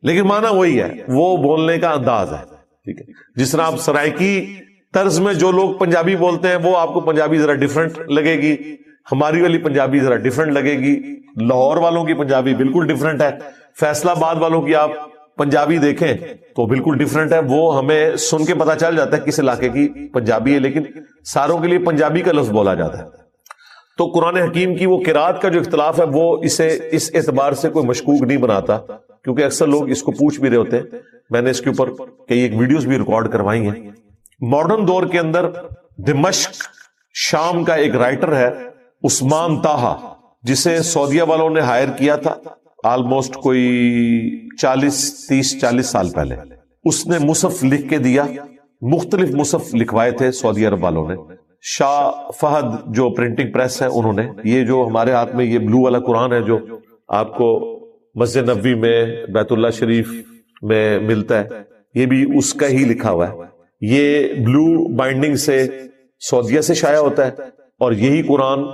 لیکن معنی وہی ہے، وہ بولنے کا انداز ہے. ٹھیک ہے، جس طرح آپ سرائکی طرز میں جو لوگ پنجابی بولتے ہیں وہ آپ کو پنجابی ذرا ڈیفرنٹ لگے گی، ہماری والی پنجابی ذرا ڈیفرنٹ لگے گی، لاہور والوں کی پنجابی بالکل ڈیفرنٹ ہے، فیصلہ آباد والوں کی آپ پنجابی دیکھیں تو بالکل ڈیفرنٹ ہے. وہ ہمیں سن کے پتا چل جاتا ہے کس علاقے کی پنجابی ہے، لیکن ساروں کے لیے پنجابی کا لفظ بولا جاتا ہے. تو قرآن حکیم کی وہ قرات کا جو اختلاف ہے وہ اسے اس اعتبار سے کوئی مشکوک نہیں بناتا، کیونکہ اکثر لوگ اس کو پوچھ بھی رہے ہوتے ہیں. میں نے اس کے اوپر کئی ایک ویڈیوز بھی ریکارڈ کروائی ہیں. ماڈرن دور کے اندر دمشق شام کا ایک رائٹر ہے عثمان طاہا، جسے سعودیہ والوں نے ہائر کیا تھا آلموسٹ کوئی 30-40 سال پہلے. اس نے مصحف لکھ کے دیا، مختلف مصحف لکھوائے تھے سعودی عرب والوں نے. شاہ فہد جو پرنٹنگ پریس ہے انہوں نے، یہ جو ہمارے ہاتھ میں یہ بلو والا قرآن ہے جو آپ کو مسجد نبوی میں بیت اللہ شریف میں ملتا ہے، یہ بھی اس کا ہی لکھا ہوا ہے. یہ بلو بائنڈنگ سے سعودیہ سے شائع ہوتا ہے اور یہی قرآن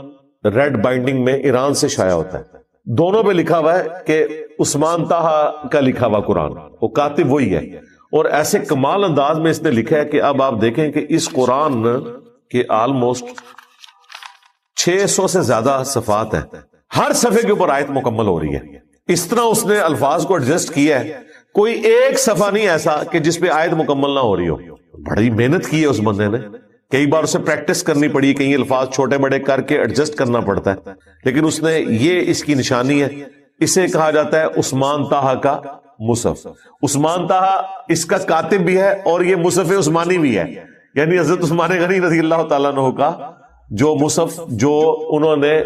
ریڈ بائنڈنگ میں ایران سے شائع ہوتا ہے. دونوں پہ لکھا ہوا ہے کہ عثمان طاہا کا لکھا ہوا قرآن، وہ کاتب وہی ہے. اور ایسے کمال انداز میں اس نے لکھا ہے کہ اب آپ دیکھیں کہ اس قرآن کے آلموسٹ 600 سے زیادہ صفحات ہیں، ہر صفحے کے اوپر آیت مکمل ہو رہی ہے. اس طرح اس نے الفاظ کو ایڈجسٹ کیا ہے، کوئی ایک صفحہ نہیں ایسا کہ جس پہ آیت مکمل نہ ہو رہی ہو. بڑی محنت کی ہے اس بندے نے، کئی بار اسے پریکٹس کرنی پڑی، کئی الفاظ چھوٹے بڑے کر کے ایڈجسٹ کرنا پڑتا ہے، لیکن اس نے یہ اس کی نشانی ہے. اسے کہا جاتا ہے عثمان طاہا کا مصحف. عثمان طاہا اس کا کاتب بھی ہے اور یہ مصحف عثمانی بھی ہے، یعنی حضرت عثمان غنی رضی اللہ تعالیٰ عنہ کا جو مصحف جو انہوں نے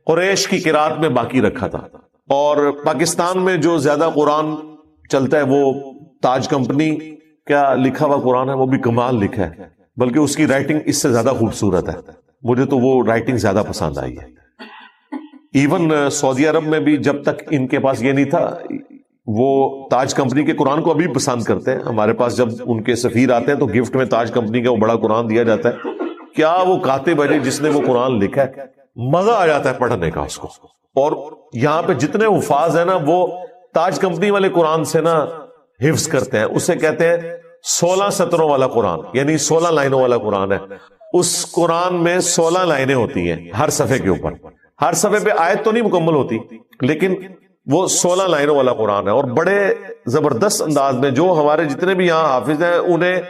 قریش کی قرات میں باقی رکھا تھا. اور پاکستان میں جو زیادہ قرآن چلتا ہے وہ تاج کمپنی کا لکھا ہوا قرآن ہے، وہ بھی کمال لکھا ہے، بلکہ اس کی رائٹنگ اس سے زیادہ خوبصورت ہے. مجھے تو وہ رائٹنگ زیادہ پسند آئی ہے. ایون سعودی عرب میں بھی جب تک ان کے پاس یہ نہیں تھا، وہ تاج کمپنی کے قرآن کو ابھی پسند کرتے ہیں. ہمارے پاس جب ان کے سفیر آتے ہیں تو گفٹ میں تاج کمپنی کا وہ بڑا قرآن دیا جاتا ہے. کیا وہ کاتب ہے جس نے وہ قرآن لکھا ہے، مزہ آ جاتا ہے پڑھنے کا اس کو. اور یہاں پہ جتنے حفاظ ہیں نا وہ تاج کمپنی والے قرآن سے نا حفظ کرتے ہیں. اسے کہتے ہیں 16 سطروں والا قرآن، یعنی 16 لائنوں والا قرآن ہے. اس قرآن میں 16 لائنیں ہوتی ہیں ہر صفحے کے اوپر. ہر صفحے پہ آیت تو نہیں مکمل ہوتی، لیکن وہ 16 لائنوں والا قرآن ہے. اور بڑے زبردست انداز میں جو ہمارے جتنے بھی یہاں حافظ ہیں انہیں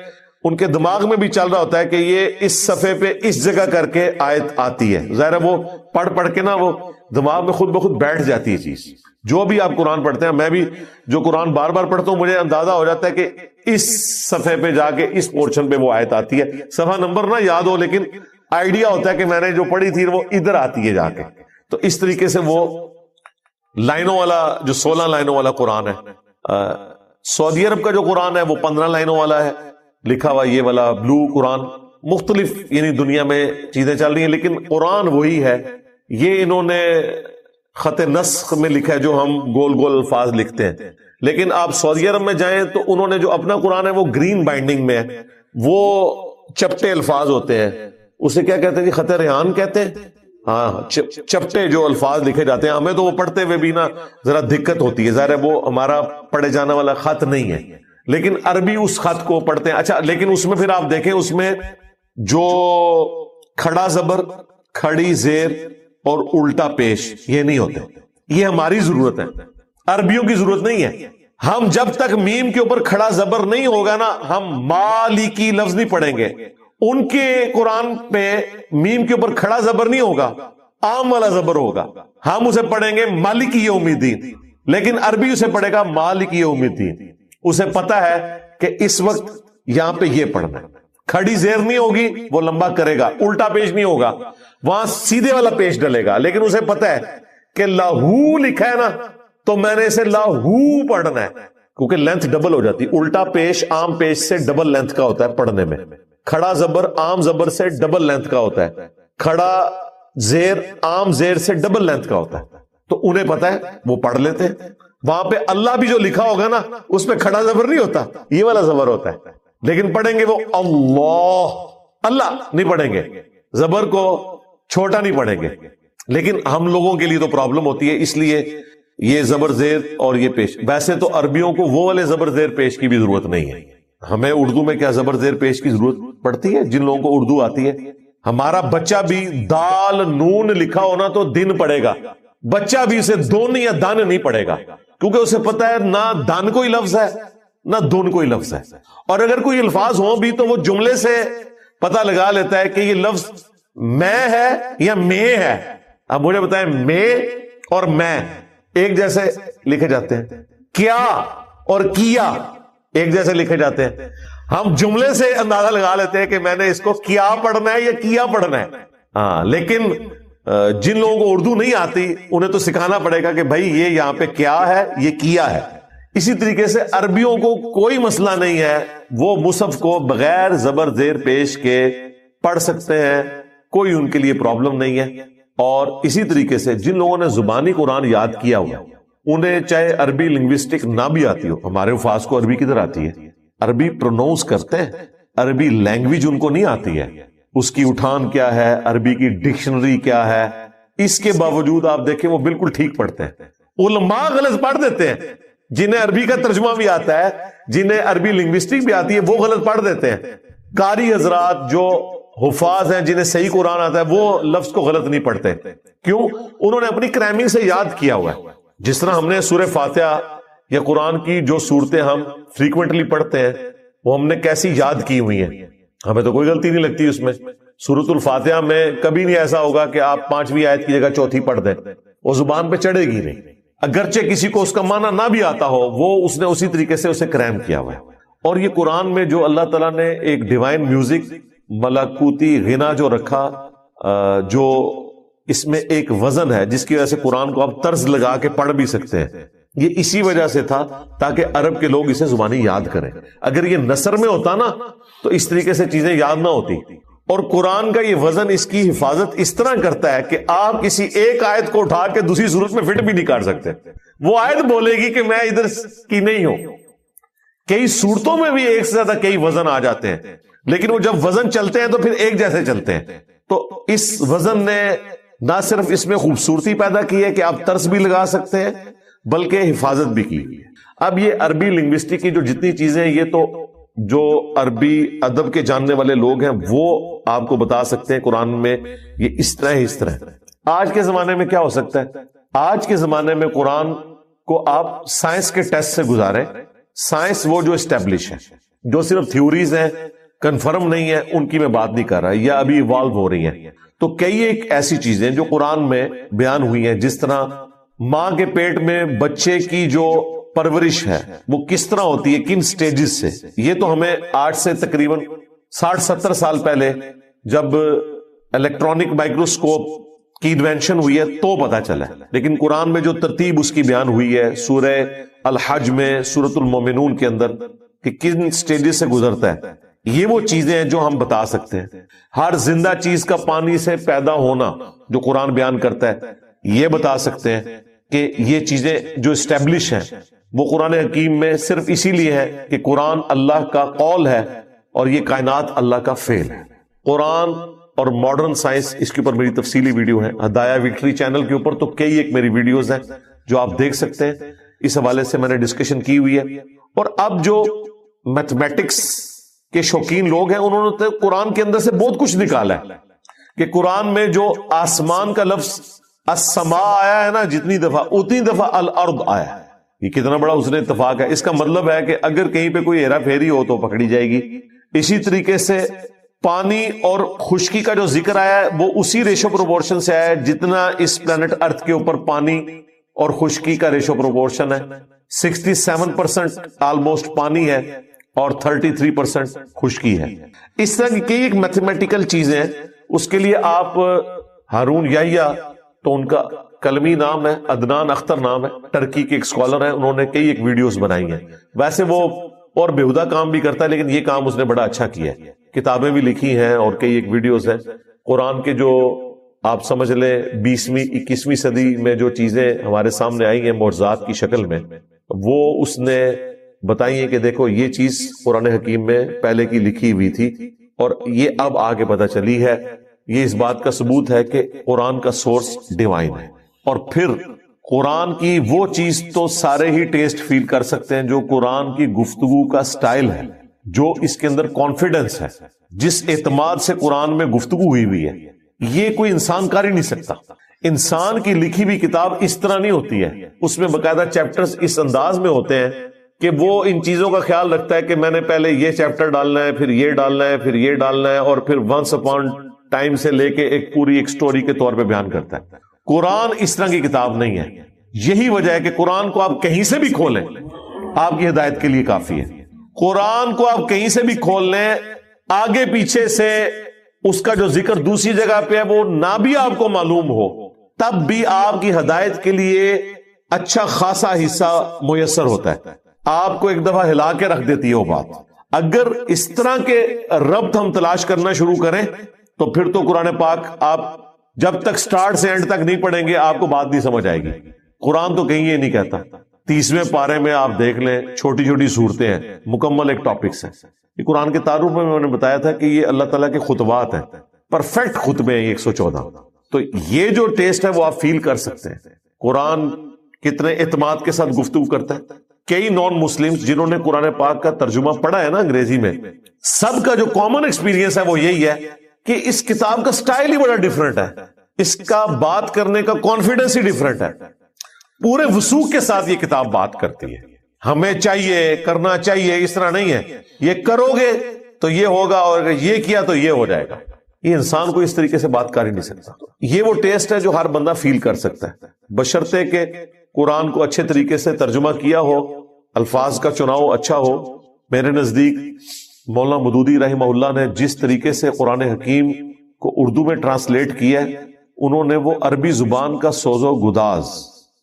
ان کے دماغ میں بھی چل رہا ہوتا ہے کہ یہ اس صفحے پہ اس جگہ کر کے آیت آتی ہے. ظاہر ہے وہ پڑھ کے نا وہ دماغ میں خود بخود بیٹھ جاتی ہے چیز. جو بھی آپ قرآن پڑھتے ہیں، میں بھی جو قرآن بار بار پڑھتا ہوں مجھے اندازہ ہو جاتا ہے کہ اس صفحے پہ جا کے اس پورشن پہ وہ آیت آتی ہے. صفحہ نمبر نہ یاد ہو لیکن آئیڈیا ہوتا ہے کہ میں نے جو پڑھی تھی وہ ادھر آتی ہے جا کے. تو اس طریقے سے وہ لائنوں والا جو 16 لائنوں والا قرآن ہے. سعودی عرب کا جو قرآن ہے وہ 15 لائنوں والا ہے لکھا ہوا، یہ والا بلو قرآن. مختلف یعنی دنیا میں چیزیں چل رہی ہیں لیکن قرآن وہی ہے. یہ انہوں نے خط نسخ میں لکھا ہے جو ہم گول گول الفاظ لکھتے ہیں، لیکن آپ سعودی عرب میں جائیں تو انہوں نے جو اپنا قرآن ہے وہ گرین بائنڈنگ میں ہے. وہ چپٹے الفاظ ہوتے ہیں، اسے کیا کہتے ہیں جی، خط ریحان کہتے ہیں. ہاں، چپٹے جو الفاظ لکھے جاتے ہیں. ہمیں تو وہ پڑھتے ہوئے بھی نا ذرا دقت ہوتی ہے، ظاہر ہے وہ ہمارا پڑھے جانے والا خط نہیں ہے، لیکن عربی اس خط کو پڑھتے ہیں. اچھا، لیکن اس میں پھر آپ دیکھیں اس میں جو کھڑا زبر، کھڑی زیر اور الٹا پیش یہ نہیں ہوتے. یہ ہماری ضرورت ہے، عربیوں کی ضرورت نہیں ہے. ہم جب تک میم کے اوپر کھڑا زبر نہیں ہوگا نا ہم مالکی لفظ نہیں پڑھیں گے. ان کے قرآن پہ میم کے اوپر کھڑا زبر نہیں ہوگا، عام والا زبر ہوگا. ہم اسے پڑھیں گے مالکی یوم الدین، لیکن عربی اسے پڑھے گا مالکی یوم الدین. اسے پتا ہے کہ اس وقت یہاں پہ یہ پڑھنا ہے. کھڑی زیر نہیں ہوگی، وہ لمبا کرے گا. الٹا پیش نہیں ہوگا، وہاں سیدھے والا پیش ڈلے گا. لیکن اسے پتا ہے کہ لاہو لکھا ہے نا تو میں نے اسے لاہو پڑھنا ہے، کیونکہ لینتھ ڈبل ہو جاتی. الٹا پیش عام پیش سے ڈبل لینتھ کا ہوتا ہے پڑھنے میں. کھڑا زبر عام زبر سے ڈبل لینتھ کا ہوتا ہے. کھڑا زیر عام زیر سے ڈبل لینتھ کا ہوتا ہے. تو انہیں پتا ہے، وہ پڑھ لیتے ہیں. وہاں پہ اللہ بھی جو لکھا ہوگا نا اس پہ کھڑا زبر نہیں ہوتا، یہ والا زبر ہوتا ہے. لیکن پڑھیں گے وہ اللہ نہیں پڑھیں گے، زبر کو چھوٹا نہیں پڑھیں گے. لیکن ہم لوگوں کے لیے تو پرابلم ہوتی ہے، اس لیے یہ زبر زیر اور یہ پیش. ویسے تو عربیوں کو وہ والے زبر زیر پیش کی بھی ضرورت نہیں ہے. ہمیں اردو میں کیا زبر زیر پیش کی ضرورت پڑتی ہے؟ جن لوگوں کو اردو آتی ہے. ہمارا بچہ بھی دال نون لکھا ہونا تو دن پڑے گا, بچہ بھی اسے دون یا دن نہیں پڑے گا, کیونکہ اسے پتا ہے نہ دن کوئی لفظ ہے نہ دون کوئی لفظ ہے. اور اگر کوئی الفاظ ہوں بھی تو وہ جملے سے پتہ لگا لیتا ہے کہ یہ لفظ میں ہے یا میں ہے. اب مجھے بتائیں, میں اور میں ایک جیسے لکھے جاتے ہیں, کیا اور کیا ایک جیسے لکھے جاتے ہیں. ہم جملے سے اندازہ لگا لیتے ہیں کہ میں نے اس کو کیا پڑھنا ہے یا کیا پڑھنا ہے. ہاں, لیکن جن لوگوں کو اردو نہیں آتی انہیں تو سکھانا پڑے گا کہ بھائی یہ یہاں پہ کیا ہے, یہ کیا ہے. اسی طریقے سے عربیوں کو کوئی مسئلہ نہیں ہے, وہ مصحف کو بغیر زبر زیر پیش کے پڑھ سکتے ہیں, کوئی ان کے لیے پرابلم نہیں ہے. اور اسی طریقے سے جن لوگوں نے زبانی قرآن یاد کیا ہوا, انہیں چاہے عربی لنگوسٹک نہ بھی آتی ہو, ہمارے حفاظ کو عربی کدھر آتی ہے, عربی پروناؤنس کرتے ہیں, عربی لینگویج ان کو نہیں آتی ہے, اس کی اٹھان کیا ہے, عربی کی ڈکشنری کیا ہے, اس کے باوجود آپ دیکھیں وہ بالکل ٹھیک پڑھتے ہیں. علماء غلط پڑھ دیتے ہیں, جنہیں عربی کا ترجمہ بھی آتا ہے, جنہیں عربی لنگوسٹک بھی آتی ہے, وہ غلط پڑھ دیتے ہیں. قاری حضرات جو حفاظ ہیں, جنہیں صحیح قرآن آتا ہے, وہ لفظ کو غلط نہیں پڑھتے. کیوں؟ انہوں نے اپنی کرامنگ سے یاد کیا ہوا ہے. جس طرح ہم نے سورہ فاتحہ یا قرآن کی جو صورتیں ہم فریکوینٹلی پڑھتے ہیں وہ ہم نے کیسی یاد کی ہوئی ہیں, ہمیں تو کوئی غلطی نہیں لگتی اس میں. سورۃ الفاتحہ میں کبھی نہیں ایسا ہوگا کہ آپ 5ویں آیت کی جگہ 4تھی پڑھ دیں, وہ زبان پہ چڑھے گی نہیں. اگرچہ کسی کو اس کا معنی نہ بھی آتا ہو, وہ اس نے اسی طریقے سے اسے کریم کیا ہوا ہے. اور یہ قرآن میں جو اللہ تعالیٰ نے ایک ڈیوائن میوزک, ملکوتی غنا جو رکھا, جو اس میں ایک وزن ہے جس کی وجہ سے قرآن کو آپ طرز لگا کے پڑھ بھی سکتے ہیں, یہ اسی وجہ سے تھا تاکہ عرب کے لوگ اسے زبانی یاد کریں. اگر یہ نثر میں ہوتا نا تو اس طریقے سے چیزیں یاد نہ ہوتی. اور قرآن کا یہ وزن اس کی حفاظت اس طرح کرتا ہے کہ آپ کسی ایک آیت کو اٹھا کے دوسری صورت میں فٹ بھی نہیں کر سکتے. وہ آیت بولے گی کہ میں ادھر کی نہیں ہوں. کئی صورتوں میں بھی ایک سے زیادہ کئی وزن آ جاتے ہیں, لیکن وہ جب وزن چلتے ہیں تو پھر ایک جیسے چلتے ہیں. تو اس وزن نے نہ صرف اس میں خوبصورتی پیدا کی ہے کہ آپ طرز بھی لگا سکتے ہیں, بلکہ حفاظت بھی کی. اب یہ عربی لنگوسٹک کی جو جتنی چیزیں ہیں, یہ تو جو عربی ادب کے جاننے والے لوگ ہیں وہ آپ کو بتا سکتے ہیں قرآن میں یہ اس طرح ہی اس طرح. آج کے زمانے میں کیا ہو سکتا ہے؟ آج کے زمانے میں قرآن کو آپ سائنس کے ٹیسٹ سے گزاریں. سائنس وہ جو اسٹیبلش ہے, جو صرف تھیوریز ہیں, کنفرم نہیں ہے, ان کی میں بات نہیں کر رہا, یا ابھی ایوالو ہو رہی ہیں. تو کئی ایک ایسی چیزیں جو قرآن میں بیان ہوئی ہیں, جس طرح ماں کے پیٹ میں بچے کی جو پرورش ہے وہ کس طرح ہوتی ہے, کن سٹیجز سے, یہ تو ہمیں آج سے تقریباً 60-70 سال پہلے جب الیکٹرانک مائکروسکوپ کی انوینشن ہوئی ہے تو پتا چلا ہے. لیکن قرآن میں جو ترتیب اس کی بیان ہوئی ہے سورہ الحج میں, سورۃ المومنون کے اندر, کہ کن سٹیجز سے گزرتا ہے, یہ وہ چیزیں ہیں جو ہم بتا سکتے ہیں. ہر زندہ چیز کا پانی سے پیدا ہونا جو قرآن بیان کرتا ہے, یہ بتا سکتے ہیں کہ یہ چیزیں جو اسٹیبلش ہیں وہ قرآن حکیم میں صرف اسی لیے ہے کہ قرآن اللہ کا قول ہے اور یہ کائنات اللہ کا فعل ہے. قرآن اور ماڈرن سائنس, اس کے اوپر میری تفصیلی ویڈیو ہے ہدایہ وکٹری چینل کے اوپر, تو کئی ایک میری ویڈیوز ہیں جو آپ دیکھ سکتے ہیں. اس حوالے سے میں نے ڈسکشن کی ہوئی ہے. اور اب جو میتھمیٹکس کے شوقین لوگ ہیں انہوں نے قرآن کے اندر سے بہت کچھ نکالا ہے کہ قرآن میں جو آسمان کا لفظ السماء آیا ہے نا, جتنی دفعہ اتنی دفعہ الارض آیا ہے. یہ کتنا بڑا اس نے اتفاق ہے. اس کا مطلب ہے کہ اگر کہیں پہ کوئی ہیرا پھیری ہو تو پکڑی جائے گی. اسی طریقے سے پانی اور خشکی کا جو ذکر آیا ہے وہ اسی ریشو پروپورشن سے آیا ہے جتنا اس پلانٹ ارتھ کے اوپر پانی اور خشکی کا ریشو پروپورشن ہے. 67% آلموسٹ پانی ہے اور 33% خشکی ہے. اس طرح کی کئی ایک میتھمیٹیکل چیزیں ہیں. اس کے لیے آپ ہارون یحییٰ, تو ان کا کلمی نام ہے, عدنان اختر نام ہے, ٹرکی کے ایک اسکالر ہیں, انہوں نے کئی ایک ویڈیوز بنائی ہیں. ویسے وہ اور بےہودہ کام بھی کرتا ہے لیکن یہ کام اس نے بڑا اچھا کیا ہے. کتابیں بھی لکھی ہیں اور کئی ایک ویڈیوز ہیں. قرآن کے جو آپ سمجھ لیں 20ویں 21ویں صدی میں جو چیزیں ہمارے سامنے آئی ہیں معجزات کی شکل میں, وہ اس نے بتائی ہیں کہ دیکھو یہ چیز قرآن حکیم میں پہلے کی لکھی ہوئی تھی اور یہ اب آگے پتہ چلی ہے. یہ اس بات کا ثبوت ہے کہ قرآن کا سورس ڈیوائن ہے. اور پھر قرآن کی وہ چیز تو سارے ہی ٹیسٹ فیل کر سکتے ہیں جو قرآن کی گفتگو کا سٹائل ہے، جو اس کے اندر کانفیڈنس ہے، جس اعتماد سے قرآن میں گفتگو ہوئی ہے، یہ کوئی انسان کر ہی نہیں سکتا۔ انسان کی لکھی ہوئی کتاب اس طرح نہیں ہوتی ہے، اس میں باقاعدہ چیپٹرز اس انداز میں ہوتے ہیں کہ وہ ان چیزوں کا خیال رکھتا ہے کہ میں نے پہلے یہ چیپٹر ڈالنا ہے، پھر یہ ڈالنا ہے، پھر یہ ڈالنا ہے، اور پھر ونس اپون ٹائم سے لے کے ایک پوری ایک سٹوری کے طور پہ بیان کرتا ہے۔ قرآن اس طرح کی کتاب نہیں ہے، یہی وجہ ہے کہ قرآن کو آپ کہیں سے بھی کھولیں آپ کی ہدایت کے لیے کافی ہے۔ قرآن کو آپ کہیں سے بھی کھول لیں، آگے پیچھے سے اس کا جو ذکر دوسری جگہ پہ ہے وہ نہ بھی آپ کو معلوم ہو، تب بھی آپ کی ہدایت کے لیے اچھا خاصا حصہ میسر ہوتا ہے، آپ کو ایک دفعہ ہلا کے رکھ دیتی ہے وہ بات۔ اگر اس طرح کے ربط ہم تلاش کرنا شروع کریں تو پھر تو قرآن پاک آپ جب تک سٹارٹ سے اینڈ تک نہیں پڑھیں گے آپ کو بات نہیں سمجھ آئے گی۔ قرآن تو کہیں یہ نہیں کہتا۔ 30ویں پارے میں آپ دیکھ لیں، چھوٹی چھوٹی صورتیں ہیں، مکمل ایک ٹاپکس ہیں۔ یہ قرآن کے تعارف میں نے بتایا تھا کہ یہ اللہ تعالیٰ کے خطبات ہیں، پرفیکٹ خطبے ہیں 114۔ تو یہ جو ٹیسٹ ہے وہ آپ فیل کر سکتے ہیں۔ قرآن کتنے اعتماد کے ساتھ گفتگو کرتا ہے۔ کئی نان مسلمز جنہوں نے قرآن پاک کا ترجمہ پڑھا ہے نا انگریزی میں، سب کا جو کامن ایکسپیرینس ہے وہ یہی ہے کہ اس کتاب کا سٹائل ہی بڑا ڈیفرنٹ ہے، اس کا بات کرنے کا کانفیڈنس ہی ڈیفرنٹ ہے، پورے وثوق کے ساتھ یہ کتاب بات کرتی ہے۔ ہمیں چاہیے کرنا چاہیے، اس طرح نہیں ہے یہ کرو گے تو یہ ہوگا اور اگر یہ کیا تو یہ ہو جائے گا۔ یہ انسان کو اس طریقے سے بات کر ہی نہیں سکتا۔ یہ وہ ٹیسٹ ہے جو ہر بندہ فیل کر سکتا ہے، بشرطے کہ قرآن کو اچھے طریقے سے ترجمہ کیا ہو، الفاظ کا چناؤ اچھا ہو۔ میرے نزدیک مولانا مودودی رحمہ اللہ نے جس طریقے سے قرآن حکیم کو اردو میں ٹرانسلیٹ کیا ہے، انہوں نے وہ عربی زبان کا سوز و گداز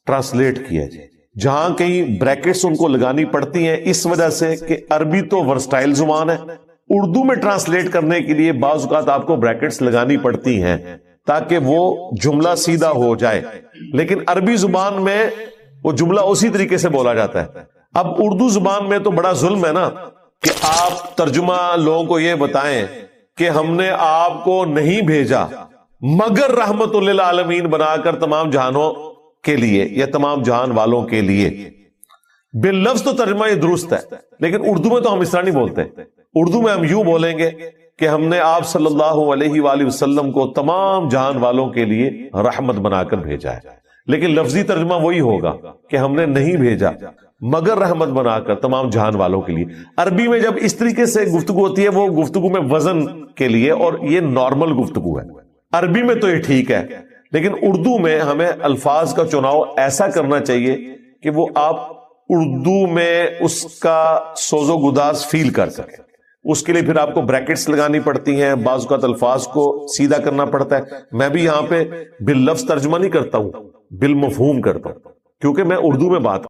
ٹرانسلیٹ کیا ہے، جہاں کہیں بریکٹس ان کو لگانی پڑتی ہیں اس وجہ سے کہ عربی تو ورسٹائل زبان ہے، اردو میں ٹرانسلیٹ کرنے کے لیے بعض اوقات آپ کو بریکٹس لگانی پڑتی ہیں تاکہ وہ جملہ سیدھا ہو جائے، لیکن عربی زبان میں وہ جملہ اسی طریقے سے بولا جاتا ہے۔ اب اردو زبان میں تو بڑا ظلم ہے نا کہ آپ ترجمہ لوگوں کو یہ بتائیں کہ ہم نے آپ کو نہیں بھیجا مگر رحمت للعالمین بنا کر تمام جہانوں کے لیے یا تمام جہان والوں کے لیے۔ باللفظ تو ترجمہ یہ درست ہے، لیکن اردو میں تو ہم اس طرح نہیں بولتے۔ اردو میں ہم یوں بولیں گے کہ ہم نے آپ صلی اللہ علیہ وآلہ وسلم کو تمام جہان والوں کے لیے رحمت بنا کر بھیجا ہے، لیکن لفظی ترجمہ وہی ہوگا کہ ہم نے نہیں بھیجا مگر رحمت بنا کر تمام جہان والوں کے لیے۔ عربی میں جب اس طریقے سے گفتگو ہوتی ہے وہ گفتگو میں وزن کے لیے، اور یہ نارمل گفتگو ہے۔ عربی میں تو یہ ٹھیک ہے، لیکن اردو میں ہمیں الفاظ کا چناؤ ایسا کرنا چاہیے کہ وہ آپ اردو میں اس کا سوز و گداز فیل کر سکیں۔ اس کے لیے پھر آپ کو بریکٹس لگانی پڑتی ہیں، بعض اوقات الفاظ کو سیدھا کرنا پڑتا ہے۔ میں بھی یہاں پہ باللفظ ترجمہ نہیں کرتا ہوں، بالمفہوم کرتا ہوں، کیونکہ میں اردو میں بات